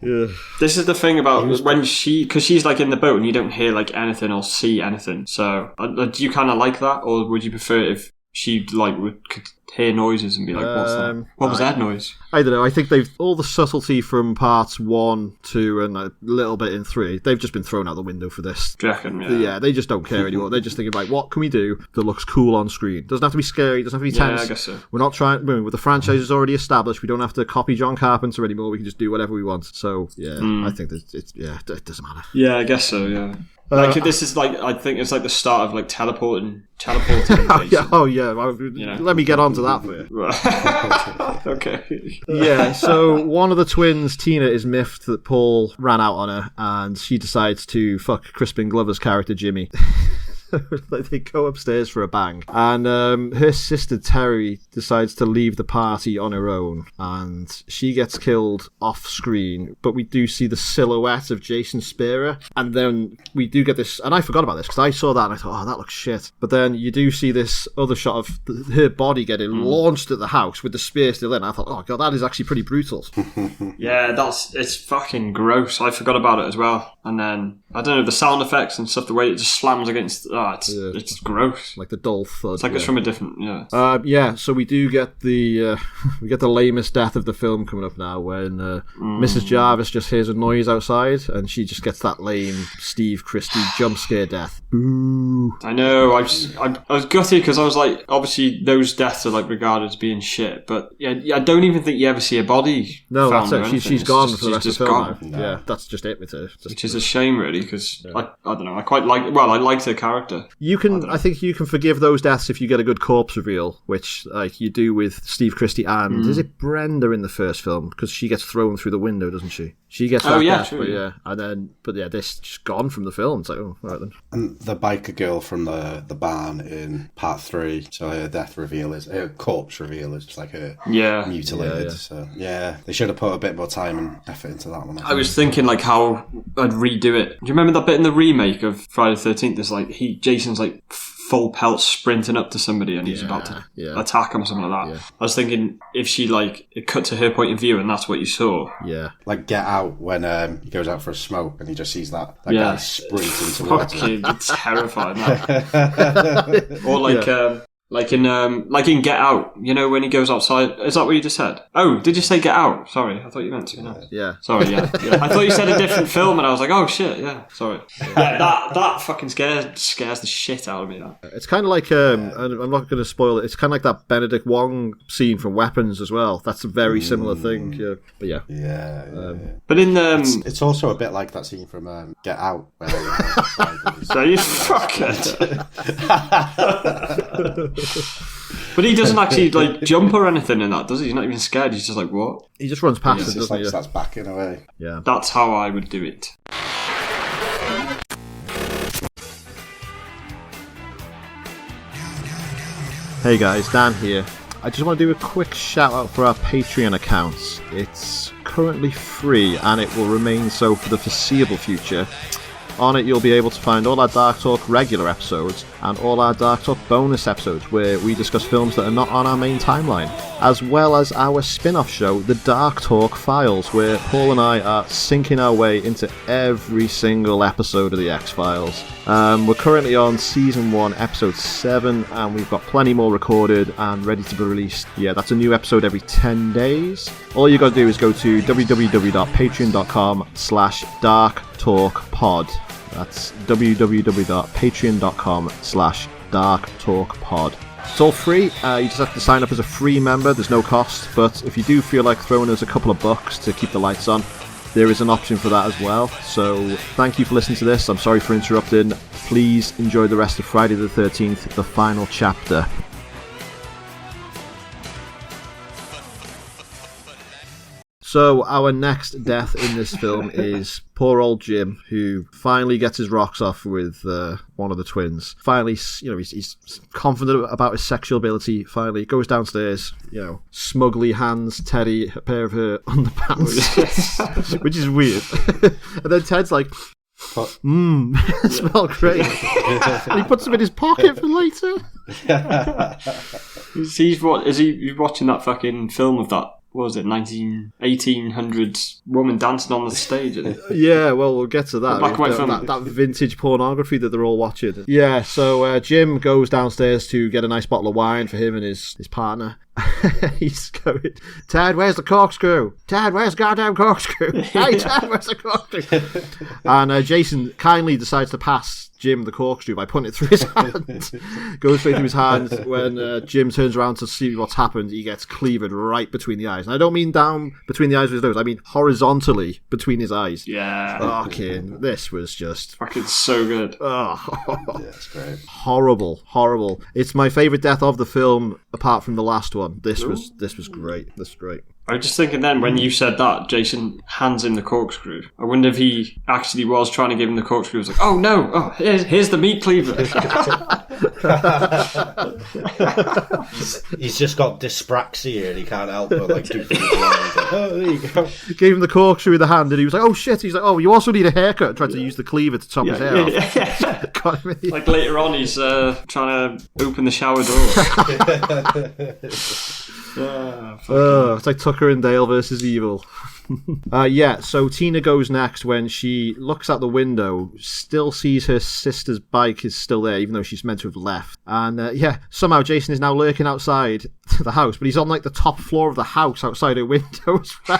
Yeah. This is the thing about when because she's like in the boat and you don't hear like anything or see anything. So do you kind of like that, or would you prefer if she like could hear noises and be like, what's that? What was that noise? I don't know. I think they've all the subtlety from parts 1, 2, and a little bit in 3. They've just been thrown out the window for this. Do you reckon? Yeah, they just don't care anymore. They're just thinking, right, what can we do that looks cool on screen? Doesn't have to be scary. Doesn't have to be tense. Yeah, I guess so. We're not trying. With the franchise is already established, we don't have to copy John Carpenter anymore. We can just do whatever we want. So yeah, I think that it doesn't matter. Yeah, I guess so. Yeah. Like this is like, I think it's like the start of like teleporting. Let me get on to that for you. Okay. Yeah, so one of the twins, Tina, is miffed that Paul ran out on her, and she decides to fuck Crispin Glover's character Jimmy. They go upstairs for a bang, and her sister Terry decides to leave the party on her own, and she gets killed off screen, but we do see the silhouette of Jason Spera, and then we do get this, and I forgot about this because I saw that and I thought, oh, that looks shit, but then you do see this other shot of her body getting launched at the house with the spear still in. I thought, oh god, that is actually pretty brutal. Yeah, it's fucking gross. I forgot about it as well. And then I don't know, the sound effects and stuff, the way it just slams against. It's gross. Like the dull thud. It's like it's from a different. So we do get the lamest death of the film coming up now when Mrs. Jarvis just hears a noise outside and she just gets that lame Steve Christie jump scare death. Boo. I know. I was gutted because I was like, obviously those deaths are like regarded as being shit, but yeah, I don't even think you ever see a body. No, that's it. She's gone just, for the rest of the film. No. Yeah, that's just it with her. Which is a shame, really, because I don't know. I quite like. Well, I liked her character. I think you can forgive those deaths if you get a good corpse reveal, which like you do with Steve Christie and is it Brenda in the first film, because she gets thrown through the window, doesn't she? She gets that death, true, this just gone from the film. It's like, oh, right then. And the biker girl from the barn in part 3, so her death reveal is her corpse reveal is just like her mutilated. Yeah. So yeah, they should have put a bit more time and effort into that one. I was thinking like how I'd redo it. Do you remember that bit in the remake of Friday the 13th? There's like Jason's like full pelt sprinting up to somebody and he's about to attack him or something like that. Yeah. I was thinking if she like it cut to her point of view and that's what you saw. Yeah. Like Get Out when he goes out for a smoke and he just sees that guy sprinting towards him. It's terrifying. Or like in Get Out, you know, when he goes outside. Is that what you just said? Oh, did you say Get Out? Sorry, I thought you meant to. No. Yeah. Sorry, yeah. I thought you said a different film, and I was like, oh shit, yeah. Sorry. That fucking scares the shit out of me. That. It's kind of like I'm not going to spoil it. It's kind of like that Benedict Wong scene from Weapons as well. That's a very similar thing. Yeah. But yeah. Yeah. But in it's also a bit like that scene from Get Out. Where so you fucker. But he doesn't actually like jump or anything in that, does he? He's not even scared. He's just like, what? He just runs past it, doesn't he? Starts backing away. Yeah, that's how I would do it. Hey guys, Dan here. I just want to do a quick shout out for our Patreon accounts. It's currently free and it will remain so for the foreseeable future. On it you'll be able to find all our Dark Talk regular episodes and all our Dark Talk bonus episodes where we discuss films that are not on our main timeline, as well as our spin-off show, The Dark Talk Files, where Paul and I are sinking our way into every single episode of The X-Files. We're currently on Season 1, Episode 7, and we've got plenty more recorded and ready to be released. Yeah, that's a new episode every 10 days. All you got to do is go to www.patreon.com/darktalkpod. That's www.patreon.com/darktalkpod. It's all free. You just have to sign up as a free member. There's no cost. But if you do feel like throwing us a couple of bucks to keep the lights on, there is an option for that as well. So thank you for listening to this. I'm sorry for interrupting. Please enjoy the rest of Friday the 13th, the final chapter. So our next death in this film is poor old Jim, who finally gets his rocks off with one of the twins. Finally, he's confident about his sexual ability. Finally goes downstairs, smugly hands Teddy a pair of her underpants, which is weird. And then Ted's like, smell great. And he puts them in his pocket for later. He's watching that fucking film of that. What was it, 1800s woman dancing on the stage? Yeah, well, we'll get to that. Black and white film. That vintage pornography that they're all watching. Yeah, so Jim goes downstairs to get a nice bottle of wine for him and his partner. He's going, Ted, where's the corkscrew? Ted, where's the goddamn corkscrew? Hey, Ted, where's the corkscrew? And Jason kindly decides to pass Jim the corkscrew by putting it through his hand. Goes straight through his hand. When Jim turns around to see what's happened, he gets cleavered right between the eyes. And I don't mean down between the eyes of his nose, I mean horizontally between his eyes. Yeah. Fucking, this was just fucking so good. Oh. Yeah, it's great. Horrible. It's my favourite death of the film, apart from the last one. This was great. This was great. I was just thinking then, when you said that, Jason hands him the corkscrew. I wonder if he actually was trying to give him the corkscrew. He was like, oh no, here's the meat cleaver. He's just got dyspraxia and he can't help but do things like, oh, there you go. Gave him the corkscrew in the hand and he was like, oh shit. He's like, oh, you also need a haircut. Tried to use the cleaver to chop his hair off. Got him in. Like later on, he's trying to open the shower door. It's like Tucker and Dale versus Evil. So Tina goes next when she looks out the window, still sees her sister's bike is still there, even though she's meant to have left. And somehow Jason is now lurking outside the house, but he's on the top floor of the house outside her window as well.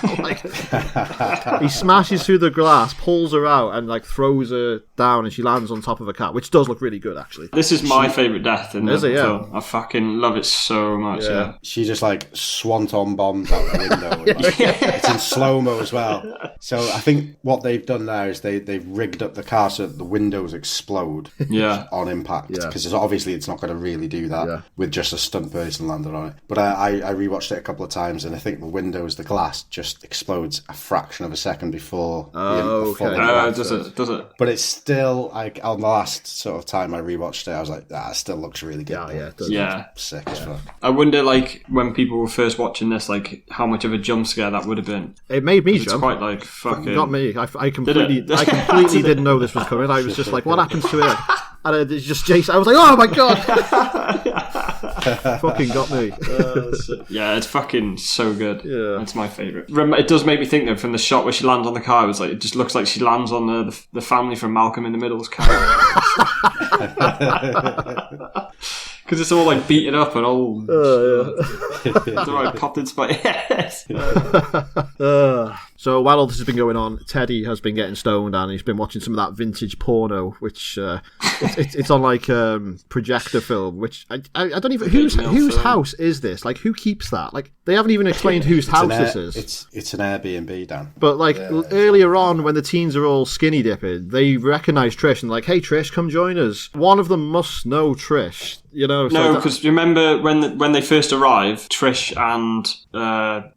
He smashes through the glass, pulls her out, and throws her down, and she lands on top of a cat, which does look really good, actually. This is my favourite death in the film. I fucking love it so much. Yeah. She just swanton bombs out the window. It's in slow-mo as well. So I think what they've done there is they've rigged up the car so that the windows explode on impact, because obviously it's not going to really do that with just a stunt person landed on it. But I rewatched it a couple of times, and I think the glass just explodes a fraction of a second before the full impact. Does it? But it's still on the last sort of time I rewatched it, I was like, it still looks really good. Yeah, it does. Yeah. Sick as fuck. I wonder, when people were first watching this, how much of a jump scare that would have been. It made me It's jump. quite fucking. Got me. I completely didn't know this was coming. I was just like, what happens to it? And it's just Jason. I was like, oh my god! Fucking got me. Yeah, it's fucking so good. Yeah. It's my favourite. It does make me think, though, from the shot where she lands on the car, it just looks like she lands on the family from Malcolm in the Middle's car. Because it's all beaten up and all. It's all popped into my head. So while all this has been going on, Teddy has been getting stoned and he's been watching some of that vintage porno, which it's on projector film, which I don't even whose house is this? Who keeps that? They haven't even explained whose house this is. It's an Airbnb, Dan. But earlier on, when the teens are all skinny dipping, they recognise Trish and hey Trish, come join us. One of them must know Trish. No, because remember when they first arrive, Trish and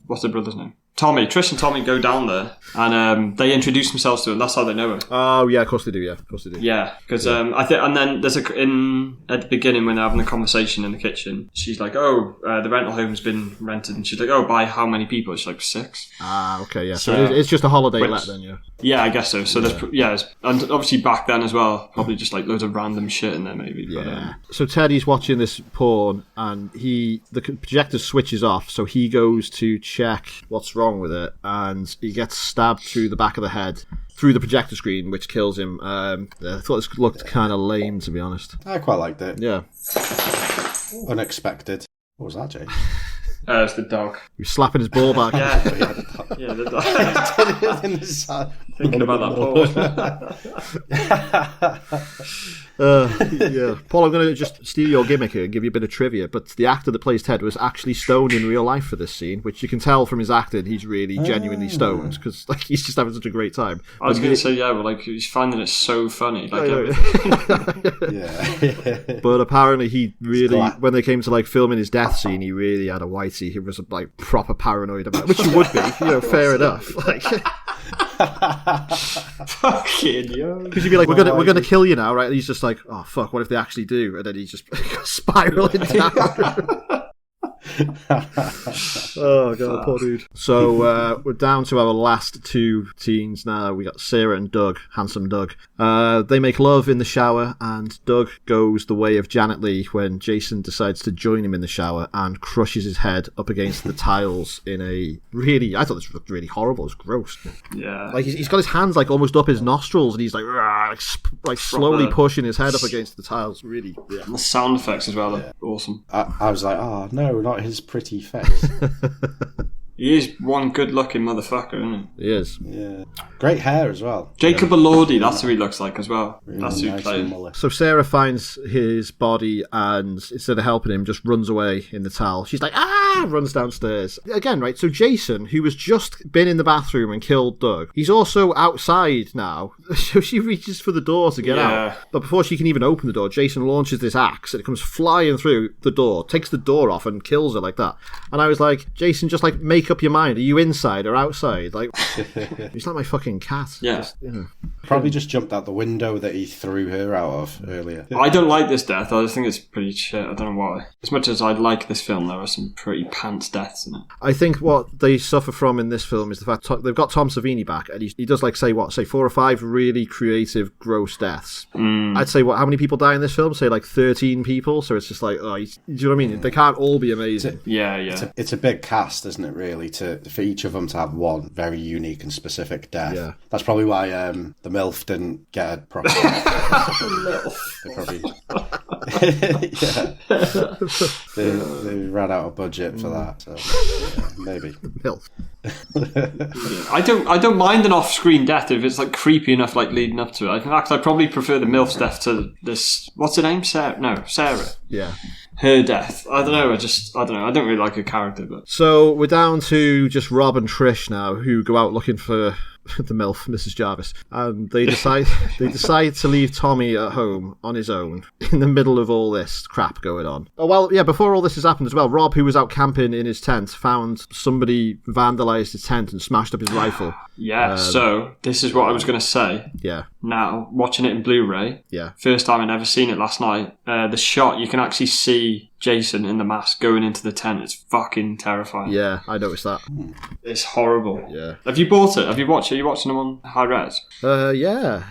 what's her brother's name? Tommy. Trish and Tommy go down there and they introduce themselves to her. That's how they know her. Oh yeah, of course they do. Yeah, Yeah, because I think, and then there's at the beginning when they're having the conversation in the kitchen, she's like, "Oh, the rental home's been rented," and she's like, "Oh, by how many people?" She's like, 6. Ah, okay, yeah. So it's just a holiday let then, yeah. Yeah, I guess so. So there's and obviously back then as well, probably just loads of random shit in there maybe. Yeah. But, so Teddy's watching this porn and the projector switches off, so he goes to check what's wrong with it, and he gets stabbed through the back of the head through the projector screen, which kills him. I thought this looked kind of lame, to be honest. I quite liked it. Yeah. Unexpected. What was that, Jay? It's the dog. He was slapping his ball back. Yeah, the dog. In the side. Thinking about that pause. Yeah, Paul, I'm going to just steal your gimmick here and give you a bit of trivia, but the actor that plays Ted was actually stoned in real life for this scene, which you can tell from his acting he's really genuinely stoned, because like, he's just having such a great time. I was going to say, yeah, but like, he's finding it so funny. Like, Yeah. But apparently he really, when they came to like filming his death scene, he really had a whitey. He was like proper paranoid about it, which you would be, fair enough. Like, fucking yo. because you'd be like, we're gonna kill you now, right? And he's just like, oh fuck, what if they actually do? And then he's just spiraling down. Oh god, poor dude. So we're down to our last two teens now. We got Sarah and Doug, handsome Doug. They make love in the shower, and Doug goes the way of Janet Leigh when Jason decides to join him in the shower and crushes his head up against the tiles in a really, I thought this looked really horrible. It's gross. Yeah. Like he's got his hands like almost up his nostrils, and he's like slowly pushing his head up against the tiles. Really, yeah. And the sound effects as well are awesome. I was like, oh no, not his pretty face. He is one good-looking motherfucker, isn't he? He is. Yeah. Great hair as well. Jacob Elordi, that's who he looks like as well. Really That's who nice played. and mullet. So Sarah finds his body and instead of helping him, just runs away in the towel. She's like, runs downstairs. Again, right, so Jason, who has just been in the bathroom and killed Doug, he's also outside now. So she reaches for the door to get out. But before she can even open the door, Jason launches this axe and it comes flying through the door, takes the door off and kills her like that. And I was like, Jason, just like make up your mind. Are you inside or outside? Like, he's like my fucking cat. Yeah. Just, Probably just jumped out the window that he threw her out of earlier. I don't like this death. I just think it's pretty shit. I don't know why. As much as I like this film, there are some pretty pants deaths in it. I think what they suffer from in this film is the fact they've got Tom Savini back, and he does like say 4 or 5 really creative, gross deaths. I'd say how many people die in this film? Say like 13 people. So it's just like, do you know what I mean? They can't all be amazing. Yeah. It's a big cast, isn't it? Really, for each of them to have one very unique and specific death. Yeah. That's probably why the MILF didn't get a proper. They probably. They ran out of budget for that. So maybe. Milf. I don't mind an off-screen death if it's like creepy enough, like leading up to it. In fact, I probably prefer the MILF's death to this. What's her name? Sarah. Yeah. Her death. I don't know. I don't know. I don't really like her character, but So we're down to just Rob and Trish now, who go out looking for the MILF, Mrs. Jarvis, and they decide to leave Tommy at home on his own in the middle of all this crap going on. Oh well, yeah. Before all this has happened as well, Rob, who was out camping in his tent, found somebody vandalised his tent and smashed up his rifle. yeah. So this is what I was going to say. Yeah, Now watching it in Blu-ray. yeah. First time I'd ever seen it last night. The shot you can actually see Jason in the mask going into the tent. It's fucking terrifying. Yeah, I noticed that. It's horrible. Yeah. Have you bought it? Have you watched it? Are you watching them on high res? Yeah.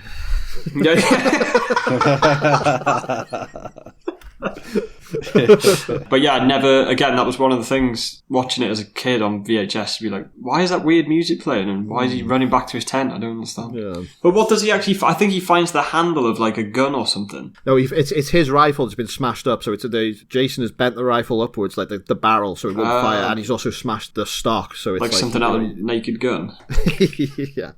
But yeah, never again. That was one of the things watching it as a kid on VHS. To be like, why is that weird music playing, and why is he running back to his tent? I don't understand. Yeah. But what does he actually? I think he finds the handle of like a gun or something. No, it's his rifle that's been smashed up. So Jason has bent the rifle upwards, like the barrel, so it won't fire, and he's also smashed the stock. So it's Like something out of Naked Gun. Yeah.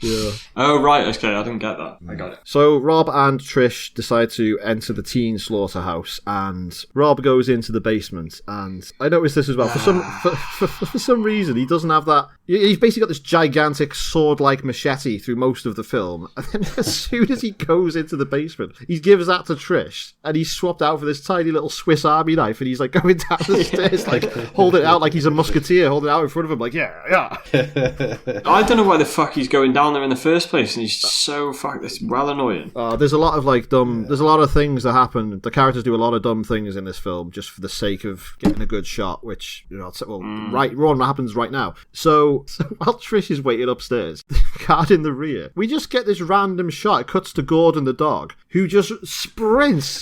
Yeah. Oh right, okay, I didn't get that. I got it. So Rob and Trish decide to enter the teen slaughterhouse, and Rob goes into the basement. And I noticed this as well. For some reason, he doesn't have that. He's basically got this gigantic sword-like machete through most of the film, and then as soon as he goes into the basement, he gives that to Trish, and he's swapped out for this tiny little Swiss Army knife, and he's like going down the stairs, like holding it out like he's a musketeer, holding it out in front of him, like yeah. I don't know why the fuck he's going down there in the first place, and he's so it's well annoying. There's a lot of like dumb. There's a lot of things that happen. The characters do a lot of dumb things in this film just for the sake of getting a good shot. Which right, what happens right now. So while Trish is waiting upstairs, the guard in the rear, we just get this random shot. It cuts to Gordon the dog, who just sprints,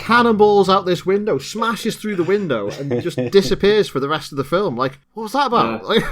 cannonballs out this window, smashes through the window, and just disappears for the rest of the film. Like, what was that about? Like,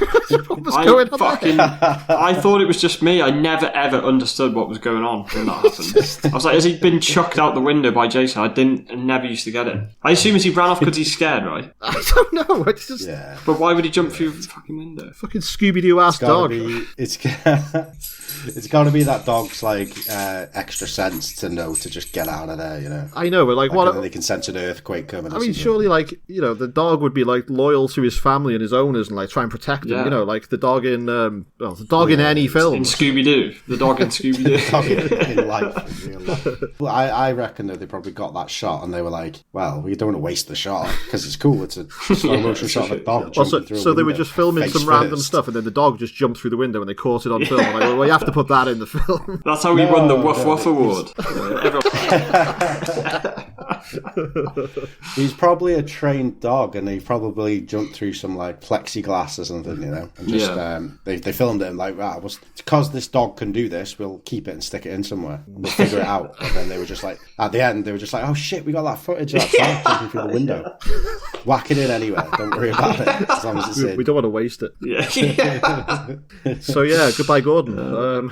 what was going on there? I thought it was just me. I never ever understood what was going on when that happened. I was like, has he been chucked out the window by Jason? I never used to get it. I assume he ran off because he's scared, right? I don't know. It's just But why would he jump through the fucking window? fucking Scooby-Doo ass dog. It's got to be that dog's like extra sense to know to just get out of there, you know. I know, but like what? They can sense an earthquake coming. I mean, surely, like, you know, the dog would be like loyal to his family and his owners and like try and protect him. Yeah. You know, like the dog in in any film. In Scooby-Doo. The dog in Scooby-Doo. in life, in real life. Well, I reckon that they probably got that shot and they were like, well, we don't want to waste the shot because it's cool. It's a slow motion shot of a dog jumping through a so they were window, just filming face some random first. stuff and then the dog just jumped through the window and they caught it on film. Like, well, you have to put that in the film. That's how we won the Woof Woof Award. He's probably a trained dog and he probably jumped through some like plexiglass or something, you know. And just they filmed it and like, because this dog can do this, we'll keep it and stick it in somewhere. We'll figure it out. And then they were just like, at the end, they were just like, oh shit, we got that footage of that dog jumping through the window. Whack it in anywhere. Don't worry about it. As long as it's in. We don't want to waste it. Yeah. So yeah, goodbye, Gordon.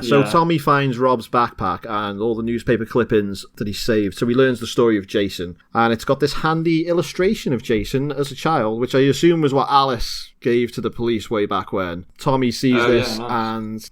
So Tommy finds Rob's backpack and all the newspaper clippings that he saved. So he learns the story of Jason. And it's got this handy illustration of Jason as a child, which I assume was what Alice gave to the police way back when. Tommy sees this and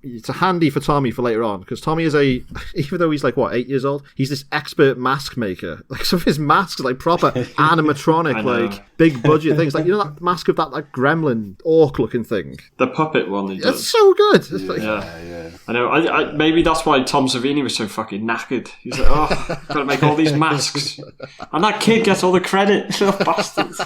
it's a handy for Tommy for later on, because Tommy is even though he's like, 8 years old, he's this expert mask maker. Like some of his masks are like proper animatronic, like big budget things. Like, you know that mask of that like gremlin orc looking thing? The puppet one he does. It's so good. It's Yeah. I know. I maybe that's why Tom Savini was so fucking knackered. He's like, gotta make all these masks, and that kid gets all the credit. Bastards.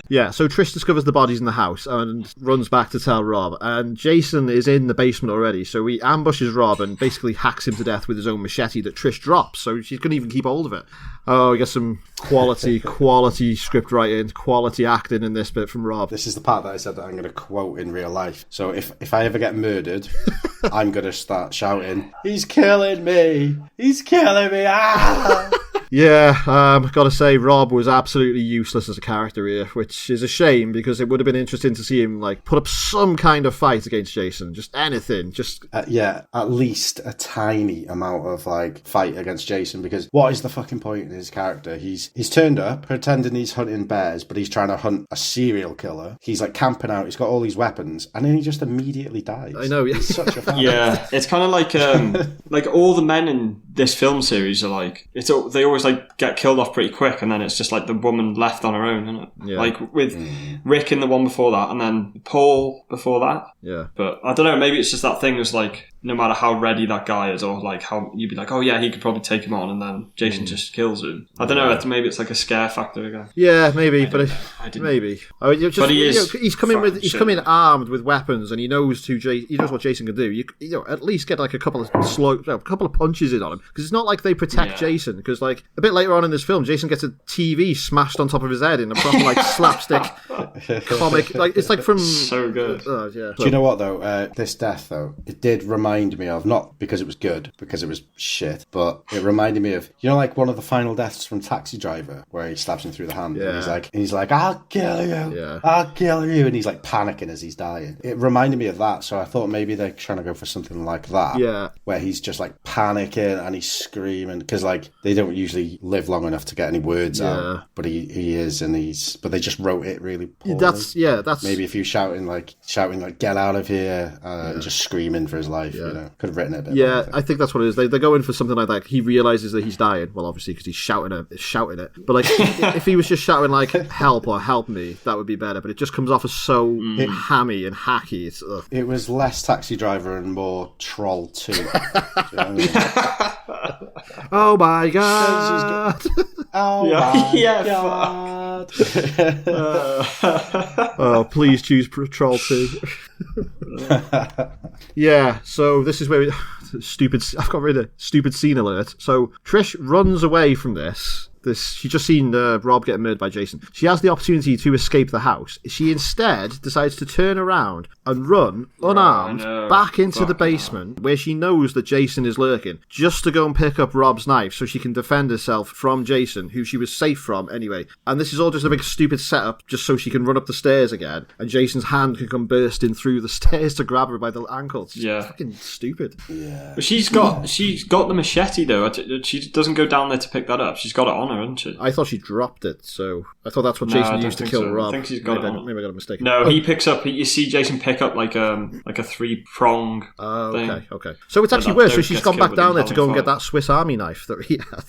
Yeah. So Trish discovers the bodies in the house and runs back to tell Rob. And Jason is in the basement already, so he ambushes Rob and basically hacks him to death with his own machete that Trish drops. So she couldn't even keep hold of it. Oh, we got some quality script writing, quality acting in this bit from Rob. This is the part that I said that I'm going to quote in real life. So if I ever get murdered, I'm going to start shouting, "He's killing me! He's killing me!" Ah! Yeah, gotta say, Rob was absolutely useless as a character here, which is a shame because it would have been interesting to see him like put up some kind of fight against Jason, just anything, just at least a tiny amount of like fight against Jason, because what is the fucking point in his character? He's turned up pretending he's hunting bears, but he's trying to hunt a serial killer. He's like camping out, he's got all these weapons, and then he just immediately dies. I know, he's such a fan. Yeah, it's kind of like like all the men in this film series are like, they always like get killed off pretty quick, and then it's just like the woman left on her own, isn't it? Yeah. Like with Rick in the one before that, and then Paul before that. Yeah. But I don't know, maybe it's just that thing is like, no matter how ready that guy is, or like how you'd be like, oh yeah, he could probably take him on, and then Jason just kills him. I don't know, maybe it's like a scare factor again. Yeah, maybe, maybe. I mean, but he is. He's coming armed with weapons, and he knows what Jason can do. You know, at least get like a couple of punches in on him, because it's not like they protect Jason. Because like a bit later on in this film, Jason gets a TV smashed on top of his head in a proper like slapstick comic. Like it's like from so good. Do you know what though? This death though, it did remind me of, not because it was good, because it was shit, but it reminded me of, you know, like one of the final deaths from Taxi Driver, where he stabs him through the hand, and he's like, "I'll kill you, I'll kill you," and he's like panicking as he's dying. It reminded me of that, so I thought maybe they're trying to go for something like that, where he's just like panicking and he's screaming, because like they don't usually live long enough to get any words out, but he is, and but they just wrote it really poorly. That's maybe if you shouting like get out of here, and just screaming for his life, you know, could have written it a bit better, I think that's what it is. They go in for something like that. He realizes that he's dying, well obviously because he's shouting it, but like if he was just shouting like help or help me, that would be better, but it just comes off as so hammy and hacky. It was less Taxi Driver and more Troll 2. Do you know what I mean? Oh my god. Oh my god. Oh, please choose Troll 2. Yeah, so this is where I've got rid of stupid scene alert. So Trish runs away from this She's just seen Rob get murdered by Jason. She has the opportunity to escape the house. She instead decides to turn around and run unarmed back into the basement where she knows that Jason is lurking, just to go and pick up Rob's knife so she can defend herself from Jason, who she was safe from anyway. And this is all just a big stupid setup just so she can run up the stairs again, and Jason's hand can come bursting through the stairs to grab her by the ankles. Yeah. Fucking stupid. Yeah. But she's got the machete though. She doesn't go down there to pick that up. She's got it on her, hasn't she? I thought she dropped it, so I thought that's what Jason used to kill Rob. I think she's got it on. Maybe I got a mistake. No, he picks up. You see Jason pick up like a 3-prong thing. Okay. So it's actually worse. So she's gone back down there to go and get that Swiss Army knife that he had.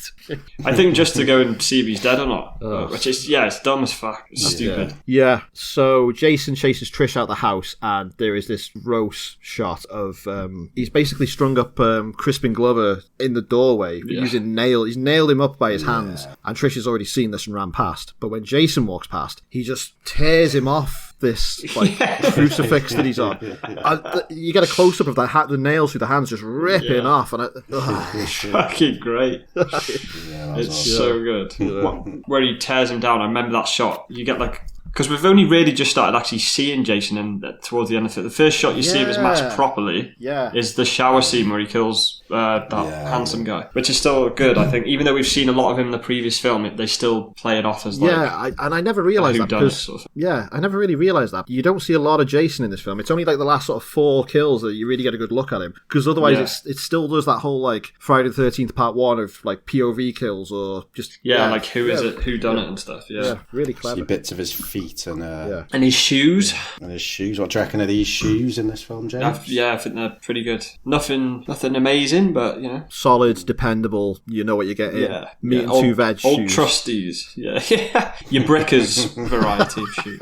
I think just to go and see if he's dead or not. Which is, it's dumb as fuck. It's stupid. Yeah. So Jason chases Trish out the house, and there is this gross shot of he's basically strung up Crispin Glover in the doorway using nail. He's nailed him up by his hands, and Trish has already seen this and ran past. But when Jason walks past, he just tears him off this crucifix that he's on. You get a close up of the nails through the hands just ripping off, and it's fucking great. It's so good. Where he tears him down. I remember that shot. You get because we've only really just started actually seeing Jason towards the end of it. The first shot you see of his mask properly is the shower scene where he kills that handsome guy, which is still good, I think. Even though we've seen a lot of him in the previous film, they still play it off as I never realised that. I never really realised that. You don't see a lot of Jason in this film. It's only like the last sort of 4 kills that you really get a good look at him, because otherwise it still does that whole like Friday the 13th Part 1 of like POV kills or just like who is it, who done it and stuff. Really clever. See bits of his feet and his shoes. What do you reckon of these shoes in this film, James? I think they're pretty good. Nothing amazing, but solid, dependable. You know what you're getting. Meat and 2 veg shoes. Old trusties. Your Brickers variety of shoes.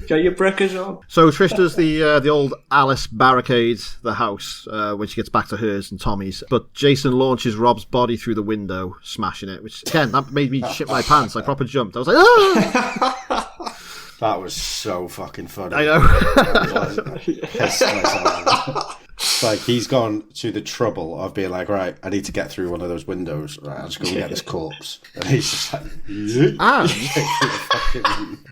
Get your Brickers on. So Trish does the old Alice barricades the house when she gets back to hers and Tommy's, but Jason launches Rob's body through the window, smashing it, which again, that made me shit my pants. I proper jumped. I was like, ah! That was so fucking funny. I know. I was pissed myself. It's like he's gone to the trouble of being like, right, I need to get through one of those windows. Right, I'm just going to get this corpse. And he's just like...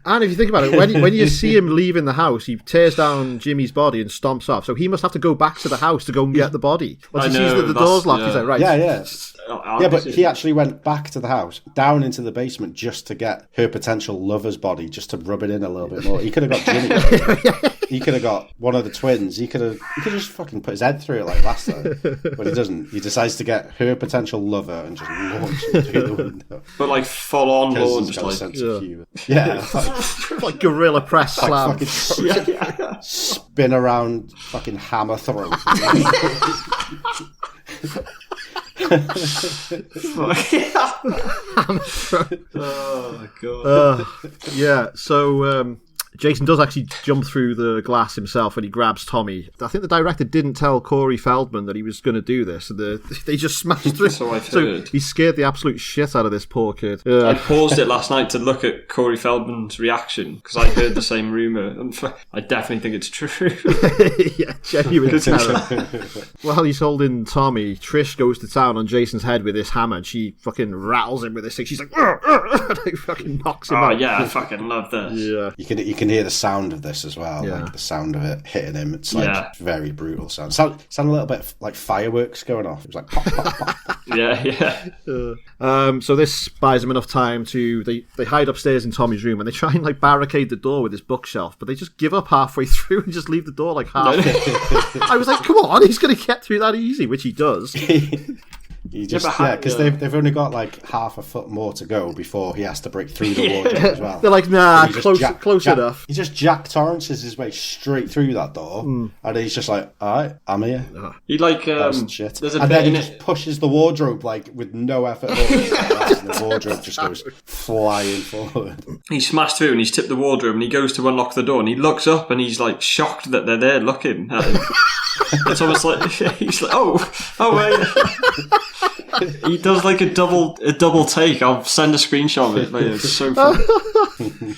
And if you think about it, when you see him leaving the house, he tears down Jimmy's body and stomps off. So he must have to go back to the house to go and get the body. Once he sees that the door's locked, he's like, right. Yeah, but he actually went back to the house, down into the basement, just to get her potential lover's body, just to rub it in a little bit more. He could have got Jimmy. He could have got one of the twins. He could have just fucking put his head through it like last time. But he doesn't. He decides to get her potential lover and just launch him through the window. But like full on launch, he's got a sense of humour. Yeah. Like gorilla press slam. Spin around fucking hammer throw. Oh my god. So Jason does actually jump through the glass himself when he grabs Tommy. I think the director didn't tell Corey Feldman that he was going to do this. They just smashed through. So I've heard. He scared the absolute shit out of this poor kid. I paused it last night to look at Corey Feldman's reaction because I heard the same rumour. And I definitely think it's true. Yeah, genuine terror. While he's holding Tommy, Trish goes to town on Jason's head with this hammer and she fucking rattles him with this thing. She's like, and fucking knocks him out. Oh yeah, I fucking love this. Yeah. You can hear the sound of this as well, like the sound of it hitting him. It's like very brutal sound. Sound a little bit like fireworks going off. It was like pop, pop, pop, pop. So this buys him enough time to they hide upstairs in Tommy's room and they try and like barricade the door with his bookshelf, but they just give up halfway through and just leave the door like half. I was like, come on, he's going to get through that easy, which he does. Because they've only got like half a foot more to go before he has to break through the wardrobe as well. They're like, nah, close enough. He just Jack Torrances his way straight through that door, and he's just like, all right, I'm here. He like shit. And then he just pushes the wardrobe like with no effort at all, and the wardrobe just goes flying forward. He smashed through and he's tipped the wardrobe and he goes to unlock the door and he looks up and he's like shocked that they're there looking at him. It's almost like he's like, oh wait. He does like a double take. I'll send a screenshot of it later. It's so funny.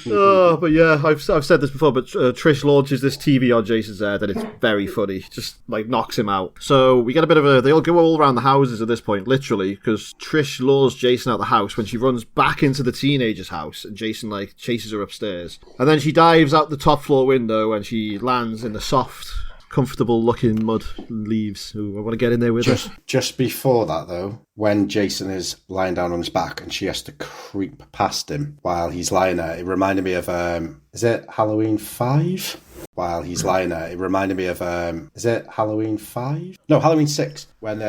Oh, but yeah, I've said this before, but Trish launches this TV on Jason's head, and it's very funny. Just like knocks him out. So we get a bit of they all go all around the houses at this point, literally, because Trish lures Jason out the house when she runs back into the teenager's house, and Jason like chases her upstairs, and then she dives out the top floor window and she lands in the soft, comfortable looking mud and leaves. Ooh, I want to get in there with her. Just before that, though, when Jason is lying down on his back and she has to creep past him while he's lying there, it reminded me of, is it Halloween 5? While he's lying there, it reminded me of, is it Halloween 5? No, Halloween 6, when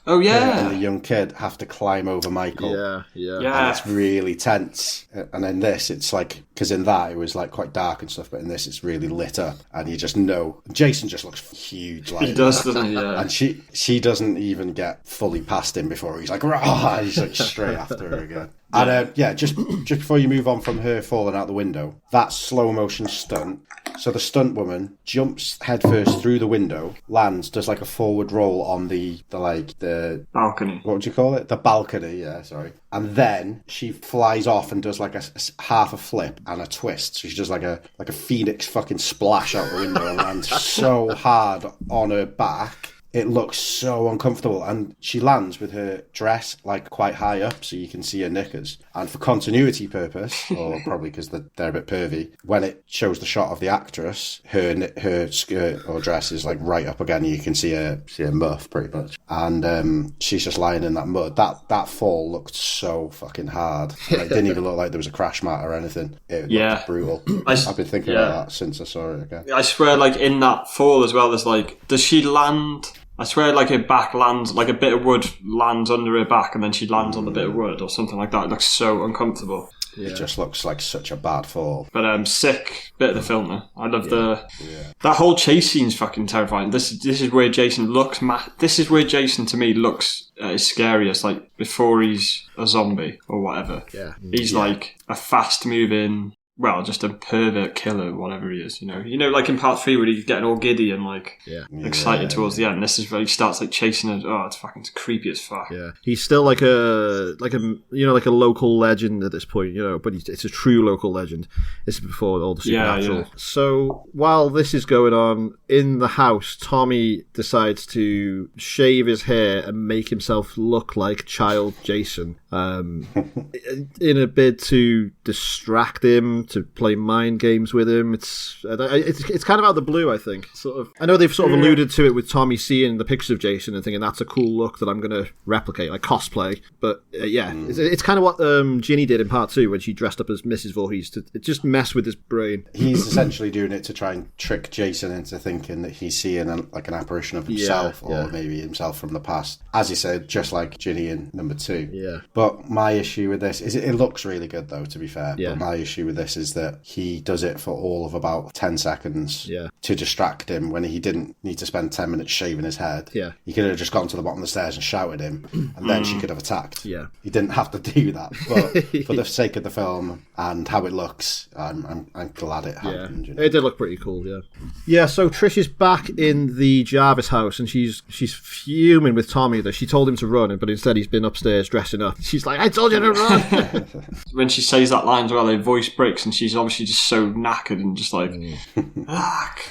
Oh yeah, her and the young kid have to climb over Michael. Yeah. And it's really tense. And in this, it's like, because in that it was like quite dark and stuff, but in this it's really lit up, and you just know. Jason just looks huge, like he does, doesn't he? Yeah. And she doesn't even get fully past him before he's like, rah! He's like straight after her again. And just before you move on from her falling out the window, that slow motion stunt. So the stunt woman jumps headfirst through the window, lands, does like a forward roll on the balcony. What would you call it? The balcony, yeah, sorry. And then she flies off and does like a half a flip and a twist. So she does like a phoenix fucking splash out the window and lands so hard on her back. It looks so uncomfortable, and she lands with her dress like quite high up so you can see her knickers. And for continuity purpose, or probably because they're a bit pervy, when it shows the shot of the actress, her skirt or dress is like right up again. You can see her muff pretty much, and she's just lying in that mud. That fall looked so fucking hard. It didn't even look like there was a crash mat or anything. It looked brutal. I've been thinking about that since I saw it again. I swear, like in that fall as well, there's like, does she land? I swear, like her back lands, like a bit of wood lands under her back, and then she lands on the bit of wood or something like that. It looks so uncomfortable. Yeah. It just looks like such a bad fall. But sick bit of the film though. I love that whole chase scene's fucking terrifying. This is where Jason looks this is where Jason to me looks his scariest, like before he's a zombie or whatever. Yeah. He's like a fast moving, well, just a pervert killer, whatever he is, you know, like in part 3 where he's getting all giddy and like excited towards the end. This is where he starts like chasing it. Oh, it's fucking creepy as fuck. Yeah, he's still like a local legend at this point, you know, but it's a true local legend. This is before all the supernatural. Yeah. So while this is going on in the house, Tommy decides to shave his hair and make himself look like child Jason, in a bid to distract him, to play mind games with him. It's kind of out of the blue, I think. Sort of. I know they've sort of alluded to it with Tommy seeing the pictures of Jason and thinking that's a cool look that I'm going to replicate, like cosplay. But it's kind of what Ginny did in part 2 when she dressed up as Mrs. Voorhees to just mess with his brain. He's essentially doing it to try and trick Jason into thinking that he's seeing an apparition of himself or maybe himself from the past. As you said, just like Ginny in number 2. Yeah. But my issue with this is it looks really good though, to be fair. Yeah. But my issue with this is that he does it for all of about 10 seconds to distract him when he didn't need to spend 10 minutes shaving his head. Yeah. He could have just gone to the bottom of the stairs and shouted him, and then she could have attacked. Yeah. He didn't have to do that. But for the sake of the film and how it looks, I'm glad it happened. Yeah. You know? It did look pretty cool, yeah. Yeah, so Trish is back in the Jarvis house, and she's fuming with Tommy that she told him to run, but instead he's been upstairs dressing up. She's like, I told you to run! When she says that line as well, her voice breaks, and she's obviously just so knackered and just like,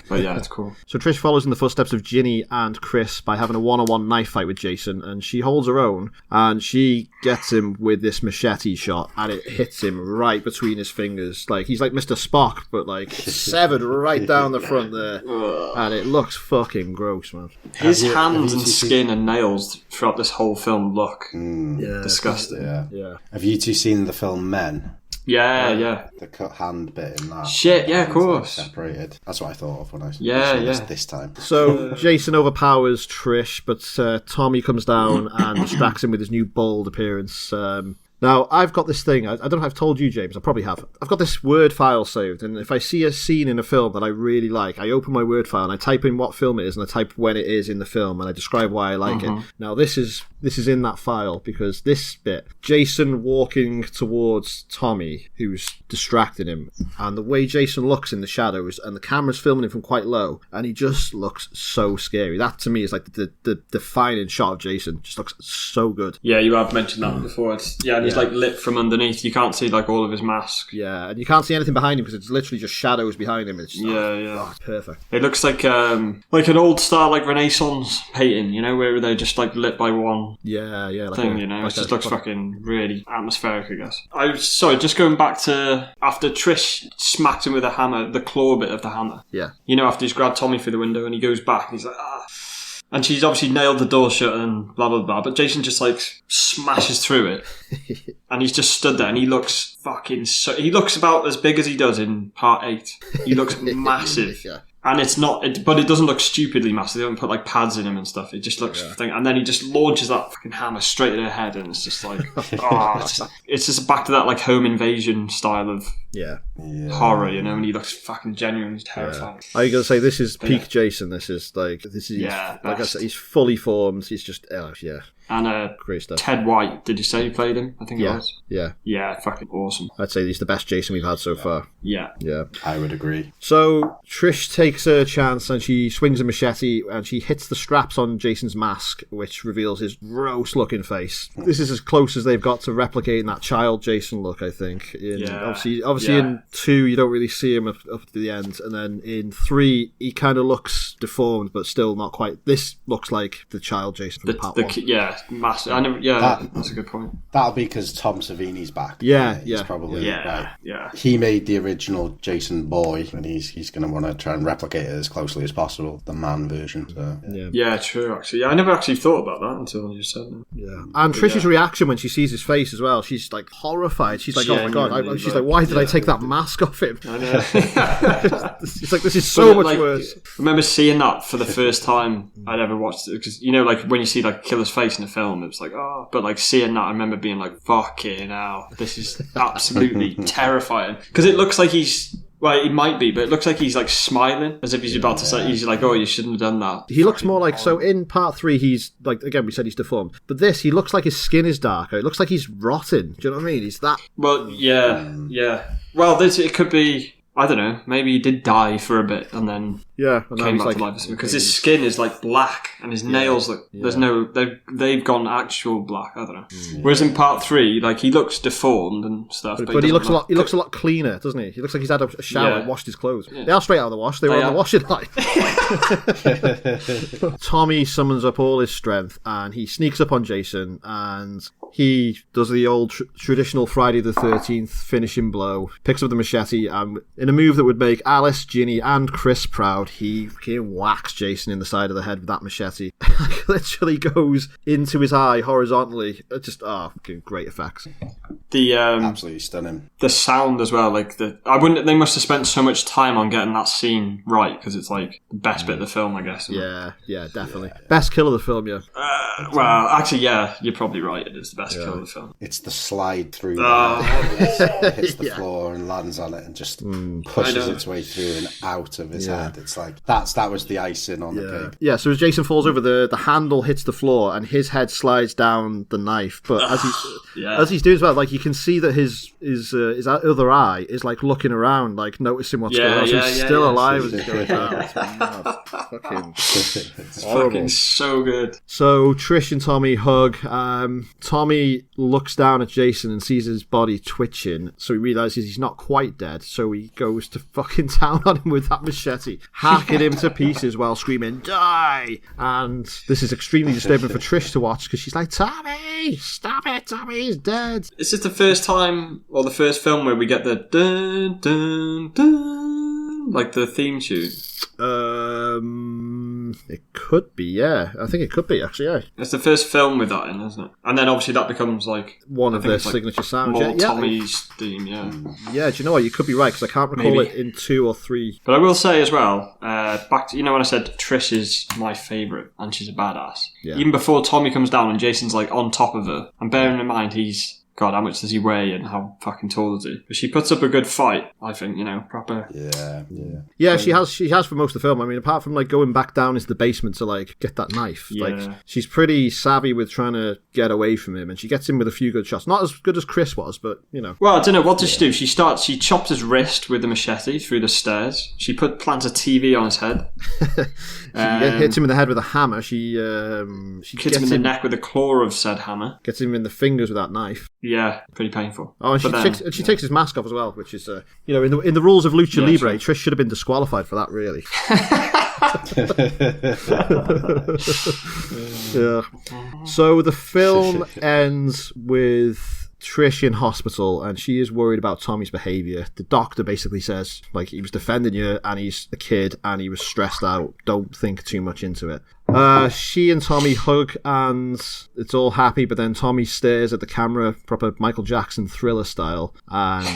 but yeah, it's cool. So Trish follows in the footsteps of Ginny and Chris by having a one-on-one knife fight with Jason, and she holds her own, and she gets him with this machete shot, and it hits him right between his fingers. Like, he's like Mr. Spock, but like severed right down the front there, and it looks fucking gross, man. His hands and skin and nails throughout this whole film look disgusting. Yeah. Have you two seen the film Men? Yeah. The cut hand bit in that. Shit, yeah, of course. Like separated. That's what I thought of when I saw this time. So Jason overpowers Trish, but Tommy comes down and distracts him with his new bold appearance. Now Now, I've got this thing, I don't know if I've told you, James, I probably have. I've got this Word file saved, and if I see a scene in a film that I really like, I open my Word file and I type in what film it is, and I type when it is in the film, and I describe why I like it. Now, this is in that file, because this bit, Jason walking towards Tommy, who's distracting him, and the way Jason looks in the shadows, and the camera's filming him from quite low, and he just looks so scary. That, to me, is like the defining shot of Jason. Just looks so good. Yeah, you have mentioned that before. And he's like lit from underneath. You can't see like all of his mask. Yeah, and you can't see anything behind him because it's literally just shadows behind him. It's just, it's perfect. It looks like an old style like Renaissance painting, you know, where they're just like lit by one like thing, you know. It just looks fucking really atmospheric, I guess. Sorry, just going back to after Trish smacked him with a hammer, the claw bit of the hammer. Yeah. You know, after he's grabbed Tommy through the window and he goes back and he's like, ah. And she's obviously nailed the door shut and blah, blah, blah. But Jason just, like, smashes through it. And he's just stood there and he looks he looks about as big as he does in part 8. He looks massive. Yeah. And it's not, but it doesn't look stupidly massive. They don't put like pads in him and stuff. It just looks, and then he just launches that fucking hammer straight at her head, and it's just like, it's just back to that like home invasion style of horror, you know. And he looks fucking genuinely terrifying. I gotta say, this is peak Jason. This is like I said, he's fully formed. He's just And great stuff. Ted White, did you say you played him? I think it was. Yeah, fucking awesome. I'd say he's the best Jason we've had so far. Yeah, I would agree. So Trish takes her chance and she swings a machete and she hits the straps on Jason's mask, which reveals his gross-looking face. This is as close as they've got to replicating that child Jason look, I think. Obviously, in 2 you don't really see him up to the end, and then in 3 he kind of looks deformed, but still not quite. This looks like the child Jason from part 1. Massive. That's a good point. That'll be because Tom Savini's back. He's probably right. He made the original Jason boy, and he's going to want to try and replicate it as closely as possible, the man version. So. Yeah, true. Actually, I never actually thought about that until you said that. Yeah, and Trish's reaction when she sees his face as well, she's like horrified. She's like, "Oh my god!" She's like, "Why did I take that mask off him?" I know. It's like, this is so much worse. I remember seeing that for the first time I'd ever watched it, because you know, like when you see like killer's face in a film, it's like, oh, but like seeing that, I remember being like, fucking hell, this is absolutely terrifying, because it looks like he's, well, he might be, but it looks like he's like smiling as if he's about to say, he's like, oh, you shouldn't have done that. He looks more like, so in part 3 he's like, again we said he's deformed, but this, he looks like his skin is darker. It looks like he's rotting. Do you know what I mean? He's that. Well, yeah. Well, it could be, I don't know, maybe he did die for a bit and then came back to life, because his skin is like black and his nails look, there's no, they've gone actual black. I don't know. Whereas in part 3, like, he looks deformed and stuff, but he looks a lot cleaner, doesn't he? He looks like he's had a shower and washed his clothes. They are straight out of the wash. They were on the washing line. Tommy summons up all his strength and he sneaks up on Jason and he does the old traditional Friday the 13th finishing blow, picks up the machete, and in a move that would make Alice, Ginny and Chris proud, he whacks Jason in the side of the head with that machete. Literally goes into his eye horizontally. Just great effects. Absolutely stunning. The sound as well, like they must have spent so much time on getting that scene right, because it's like the best bit of the film, I guess. Yeah, definitely. Best kill of the film, yeah. Well, actually, yeah, you're probably right. It is the best kill of the film. It's the slide through it hits the floor and lands on it and just pushes its way through and out of his head. It's like that was the icing on the cake. Yeah, so as Jason falls over, the handle hits the floor and his head slides down the knife. But as he's doing well, like, you can see that his other eye is like looking around, like noticing what's going on. So he's still alive as he's going down. It's fucking so good. So Trish and Tommy hug. Tommy looks down at Jason and sees his body twitching, so he realizes he's not quite dead, so he goes to fucking town on him with that machete, hacking him to pieces while screaming, "Die!" And this is extremely disturbing for Trish to watch, because she's like, "Tommy, stop it, Tommy's dead." Is this the first time, or the first film, where we get the dun dun dun, like the theme tune? It could be, yeah. I think it could be, actually, yeah. It's the first film with that in, isn't it? And then obviously that becomes like one of their signature sounds. More Tommy's theme, yeah. Yeah, do you know what? You could be right, because I can't recall it in 2 or 3. But I will say as well, back to, you know, when I said Trish is my favourite and she's a badass. Yeah. Even before Tommy comes down and Jason's like on top of her, and bearing in mind he's God, how much does he weigh and how fucking tall is he? But she puts up a good fight, I think, proper. Yeah, she has for most of the film. I mean, apart from like going back down into the basement to like get that knife, like she's pretty savvy with trying to get away from him, and she gets him with a few good shots. Not as good as Chris was, but Well, I don't know, what does she do? She chops his wrist with a machete through the stairs. She plants a TV on his head. She hits him in the head with a hammer. She hits him in the neck with a claw of said hammer. Gets him in the fingers with that knife. Yeah, pretty painful. Oh, and she takes his mask off as well, which is, in the rules of Lucha Libre, Trish should have been disqualified for that, really. Yeah. So the film ends with Trish in hospital, and she is worried about Tommy's behaviour. The doctor basically says, like, he was defending you, and he's a kid, and he was stressed out. Don't think too much into it. She and Tommy hug, and it's all happy, but then Tommy stares at the camera, proper Michael Jackson Thriller style, and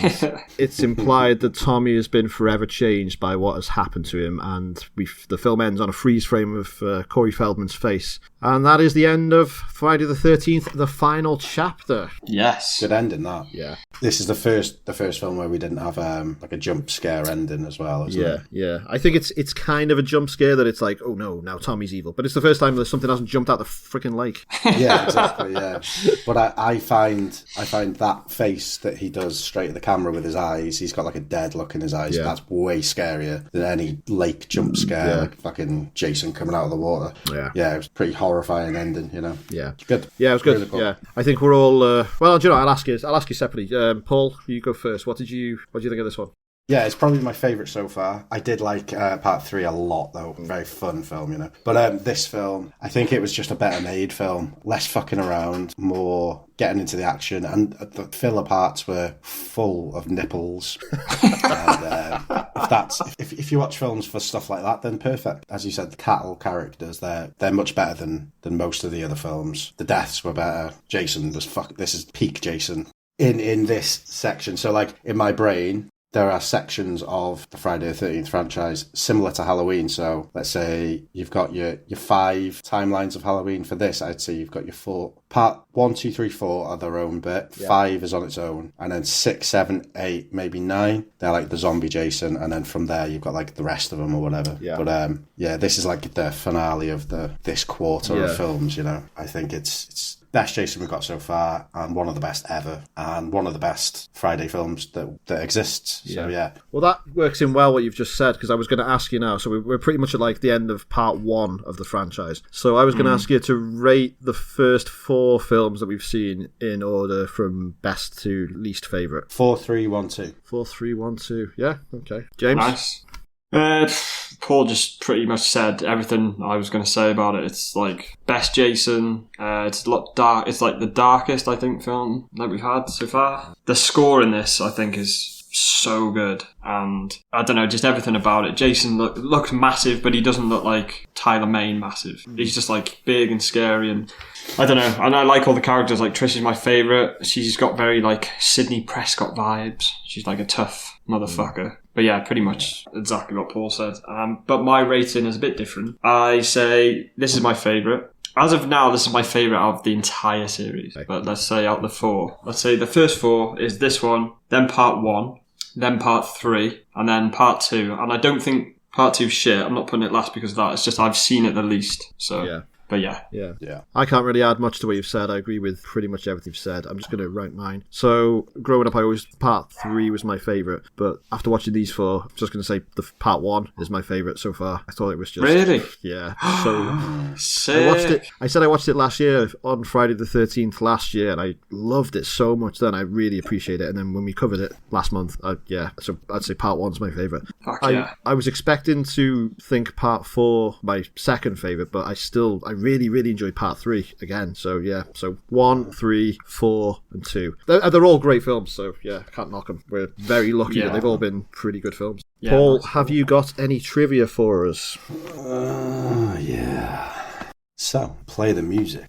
it's implied that Tommy has been forever changed by what has happened to him, and the film ends on a freeze frame of Corey Feldman's face. And that is the end of Friday the 13th, the final chapter. Yes. Good ending, that. Yeah. This is the first film where we didn't have like a jump scare ending as well, isn't it? Yeah. I think it's kind of a jump scare that it's like, oh no, now Tommy's evil. But it's the first time that something hasn't jumped out the freaking lake. Yeah, exactly, yeah. But I find that face that he does straight at the camera with his eyes, he's got like a dead look in his eyes. Yeah. That's way scarier than any lake jump scare, like fucking Jason coming out of the water. Yeah, it was pretty horrifying ending, Yeah. Good. Yeah, it was good. Really cool. Yeah. I think we're all well, do you know, I'll ask you separately. Paul, you go first. What do you think of this one? Yeah, it's probably my favourite so far. I did like part 3 a lot, though. Very fun film, But this film, I think it was just a better made film. Less fucking around, more getting into the action, and the filler parts were full of nipples. And, if you watch films for stuff like that, then perfect. As you said, the cattle characters, they're much better than most of the other films. The deaths were better. Jason was this is peak Jason in this section. So, like, in my brain, there are sections of the Friday the 13th franchise similar to Halloween. So let's say you've got your 5 timelines of Halloween. For this, I'd say you've got your 4. Part 1, 2, 3, 4 are their own bit. 5 is on its own. And then 6, 7, 8, maybe 9, they're like the zombie Jason. And then from there, you've got like the rest of them or whatever. Yeah. But this is like the finale of this quarter of films, I think it's best Jason we've got so far, and one of the best ever, and one of the best Friday films that exists. So yeah. Well, that works in well what you've just said, because I was going to ask you now. So we're pretty much at like the end of part 1 of the franchise. So I was going to ask you to rate the first 4 films that we've seen in order from best to least favourite. 4, 3, 1, 2. 4, 3, 1, 2. Yeah. Okay. James. Nice. Paul just pretty much said everything I was going to say about it. It's like best Jason. It's a lot dark. It's like the darkest, I think, film that we've had so far. The score in this, I think, is so good, and I don't know, just everything about it. Jason looks massive, but he doesn't look like Tyler Mane massive. He's just like big and scary, and I don't know. And I like all the characters. Like Trish is my favourite. She's got very like Sidney Prescott vibes. She's like a tough motherfucker. But yeah, pretty much exactly what Paul said. But my rating is a bit different. I say this is my favourite. As of now, this is my favourite out of the entire series. Okay. But let's say out of the 4. Let's say the first 4 is this one, then part 1, then part 3, and then part 2. And I don't think part 2's shit. I'm not putting it last because of that. It's just I've seen it the least. So. Yeah. But yeah. I can't really add much to what you've said. I agree with pretty much everything you've said. I'm just going to rank mine. So, growing up, part 3 was my favourite. But after watching these 4, I'm just going to say the part 1 is my favourite so far. I thought it was just... Really? Yeah. So, sick. I said I watched it last year, on Friday the 13th last year, and I loved it so much then. I really appreciate it. And then when we covered it last month, so I'd say part 1's my favourite. I was expecting to think part 4 my second favourite, but I really, really enjoyed part 3 again. So yeah, so 1, 3, 4, and 2. They're all great films. So yeah, can't knock them. We're very lucky that they've all been pretty good films. Yeah, Paul, have you got any trivia for us? Yeah. So play the music.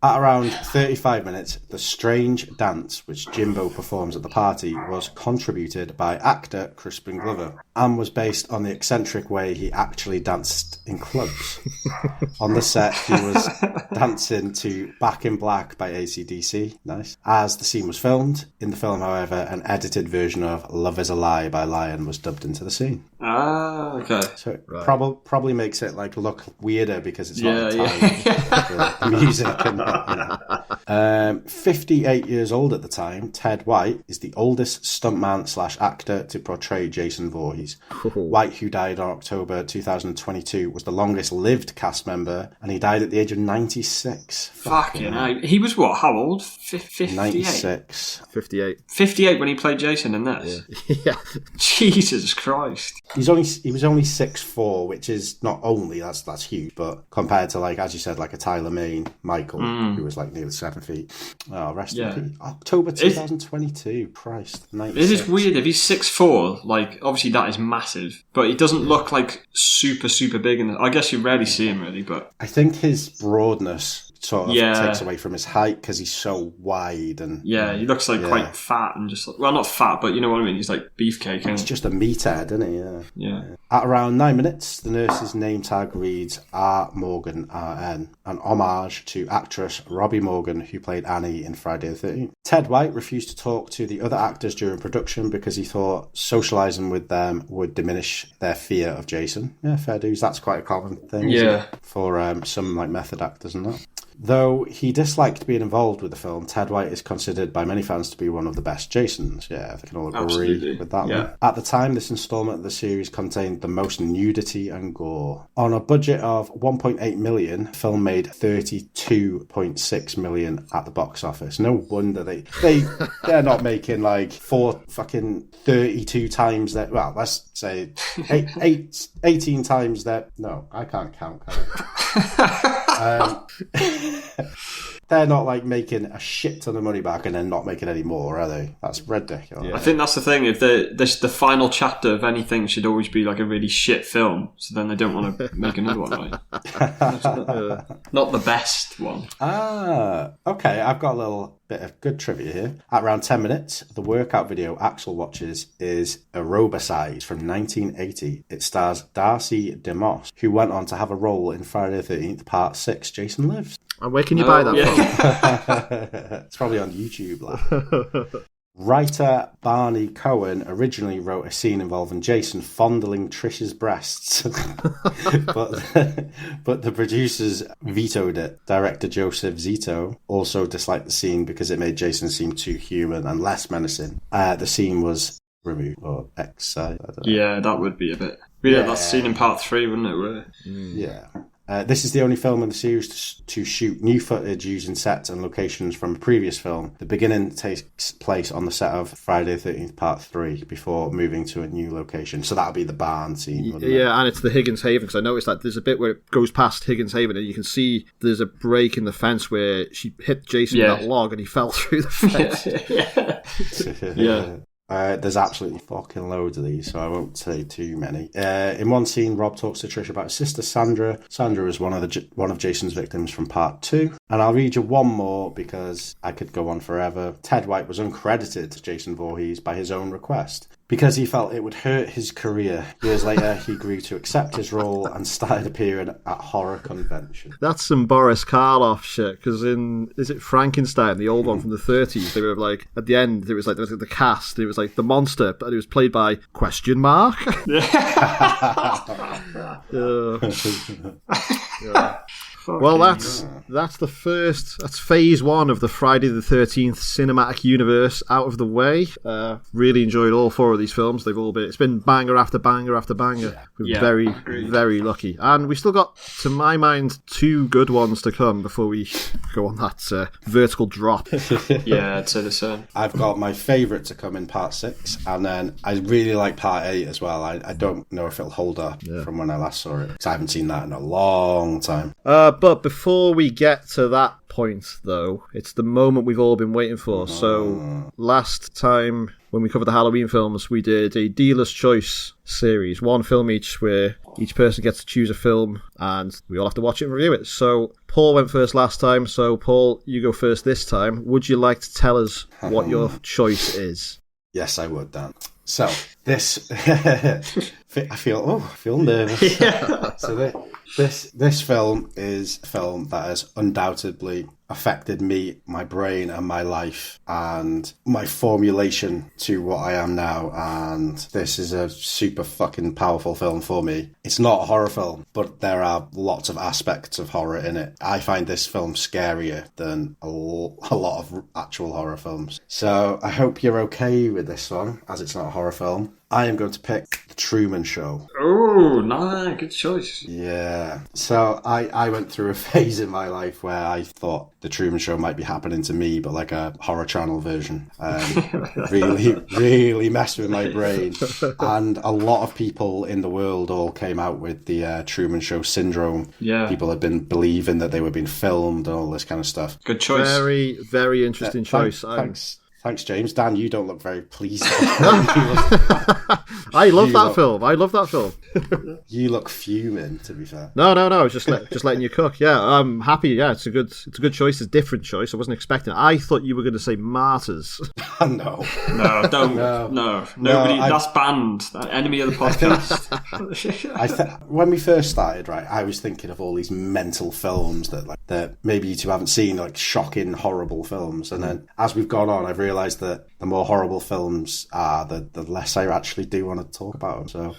At around 35 minutes, the strange dance which Jimbo performs at the party was contributed by actor Crispin Glover and was based on the eccentric way he actually danced in clubs. On the set, he was dancing to Back in Black by AC/DC. Nice. As the scene was filmed, in the film, however, an edited version of Love is a Lie by Lion was dubbed into the scene. Ah, okay. So it probably makes it like look weirder because it's not the music. And, 58 years old at the time, Ted White is the oldest stuntman/actor to portray Jason Voorhees. White, who died on October 2022, was the longest-lived cast member, and he died at the age of 96. Fucking hell. He was what? How old? 58? 96. 58. 58 when he played Jason in this? Yeah. Jesus Christ. He was only 6'4", which is not only that's huge, but compared to, like, as you said, like a Tyler Mane, Michael, who was like nearly 7 feet. Oh, rest in peace. October 2022. Christ, 96. It is weird if he's 6'4", like, obviously that is massive, but he doesn't look like super, super big. I guess you rarely see him really, but I think his broadness sort of takes away from his height because he's so wide and he looks like quite fat and just like, well, not fat, but you know what I mean. He's like beefcake. He's just a meathead, isn't he? Yeah. At around 9 minutes, the nurse's name tag reads R. Morgan RN, an homage to actress Robbie Morgan, who played Annie in Friday the 13th. Ted White refused to talk to the other actors during production because he thought socialising with them would diminish their fear of Jason. Yeah, fair dues. That's quite a common thing, isn't it? For some like method actors and that. Though he disliked being involved with the film, Ted White is considered by many fans to be one of the best Jasons. Yeah, I can all agree with that one. At the time, this instalment of the series contained the most nudity and gore. On a budget of $1.8 million, the film made $32.6 million at the box office. No wonder they're not making like 32 times that. Well, let's say 18 times that. No, I can't count. They're not like making a shit ton of money back and then not making any more, are they? That's ridiculous. I think that's the thing. If the final chapter of anything should always be like a really shit film, so then they don't want to make another one, right? Not the best one. Okay. I've got a little bit of good trivia here. At around 10 minutes, the workout video Axel watches is Aerobicide from 1980. It stars Darcy DeMoss, who went on to have a role in Friday the 13th, Part 6, Jason Lives. And where can you buy that from? It's probably on YouTube. Writer Barney Cohen originally wrote a scene involving Jason fondling Trish's breasts, but the producers vetoed it. Director Joseph Zito also disliked the scene because it made Jason seem too human and less menacing. The scene was removed or excised. Yeah, that would be a bit. That's seen in Part 3, wouldn't it? Really? Yeah. This is the only film in the series to shoot new footage using sets and locations from a previous film. The beginning takes place on the set of Friday the 13th Part 3 before moving to a new location. So that'll be the barn scene, wouldn't it? Yeah, and it's the Higgins Haven, because I noticed that there's a bit where it goes past Higgins Haven and you can see there's a break in the fence where she hit Jason with that log and he fell through the fence. Yeah. There's absolutely fucking loads of these, so I won't say too many. In one scene, Rob talks to Trish about his sister Sandra. Sandra is one of Jason's victims from Part 2. And I'll read you one more because I could go on forever. Ted White was uncredited to Jason Voorhees by his own request, because he felt it would hurt his career. Years later, he grew to accept his role and started appearing at horror conventions. That's some Boris Karloff shit, because is it Frankenstein, the old one from the 30s, they were like, at the end, there was like the cast, it was like the monster, but it was played by question mark? Yeah. Well, that's phase 1 of the Friday the 13th cinematic universe out of the way. Really enjoyed all 4 of these films. It's been banger after banger after banger. We're very, very lucky. And we still got, to my mind, 2 good ones to come before we go on that vertical drop. Yeah, I'd say the same. I've got my favourite to come in Part 6, and then I really like Part 8 as well. I don't know if it'll hold up from when I last saw it, because I haven't seen that in a long time. But before we get to that point, though, it's the moment we've all been waiting for. So last time when we covered the Halloween films, we did a Dealer's Choice series, one film each, where each person gets to choose a film and we all have to watch it and review it. So Paul went first last time, so Paul, you go first this time. Would you like to tell us what your choice is? Yes, I would, Dan. So this, I feel nervous. Yeah. So this film is a film that has undoubtedly affected me, my brain, and my life, and my formulation to what I am now. And this is a super fucking powerful film for me. It's not a horror film, but there are lots of aspects of horror in it. I find this film scarier than a lot of actual horror films. So I hope you're okay with this one, as it's not a horror film. I am going to pick The Truman Show. Oh, no, good choice. Yeah. So I went through a phase in my life where I thought The Truman Show might be happening to me, but like a horror channel version. Really messed with my brain. And a lot of people in the world all came out with the Truman Show syndrome. Yeah. People had been believing that they were being filmed and all this kind of stuff. Good choice. Very, very interesting choice. Thanks, James. Dan, you don't look very pleased. I love that film. I love that film. You look fuming, to be fair. No. Just letting you cook. Yeah, I'm happy. Yeah, it's a good choice. It's a different choice. I wasn't expecting it. I thought you were going to say Martyrs. No. Don't. No. Nobody. That's banned. Enemy of the podcast. When we first started, right, I was thinking of all these mental films that maybe you two haven't seen, like shocking, horrible films. And then as we've gone on, I've realised that the more horrible films are, the less I actually do want to talk about them. So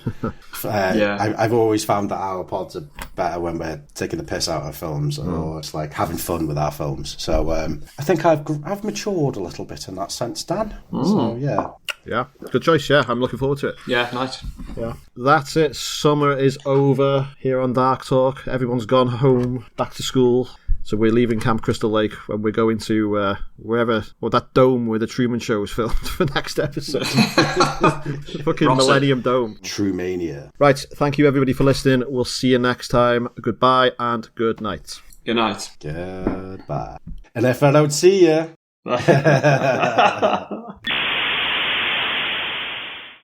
I've always found that our pods are better when we're taking the piss out of films, or it's like having fun with our films. So I think I've matured a little bit in that sense, Dan. So yeah, good choice. Yeah, I'm looking forward to it. Yeah, nice. Yeah, that's it. Summer is over here on Dark Talk. Everyone's gone home, back to school. So we're leaving Camp Crystal Lake when we're going to that dome where the Truman Show was filmed for next episode. Fucking Millennium Dome. Trumania. Right, thank you everybody for listening. We'll see you next time. Goodbye and good night. Good night. Goodbye. And if I don't see you...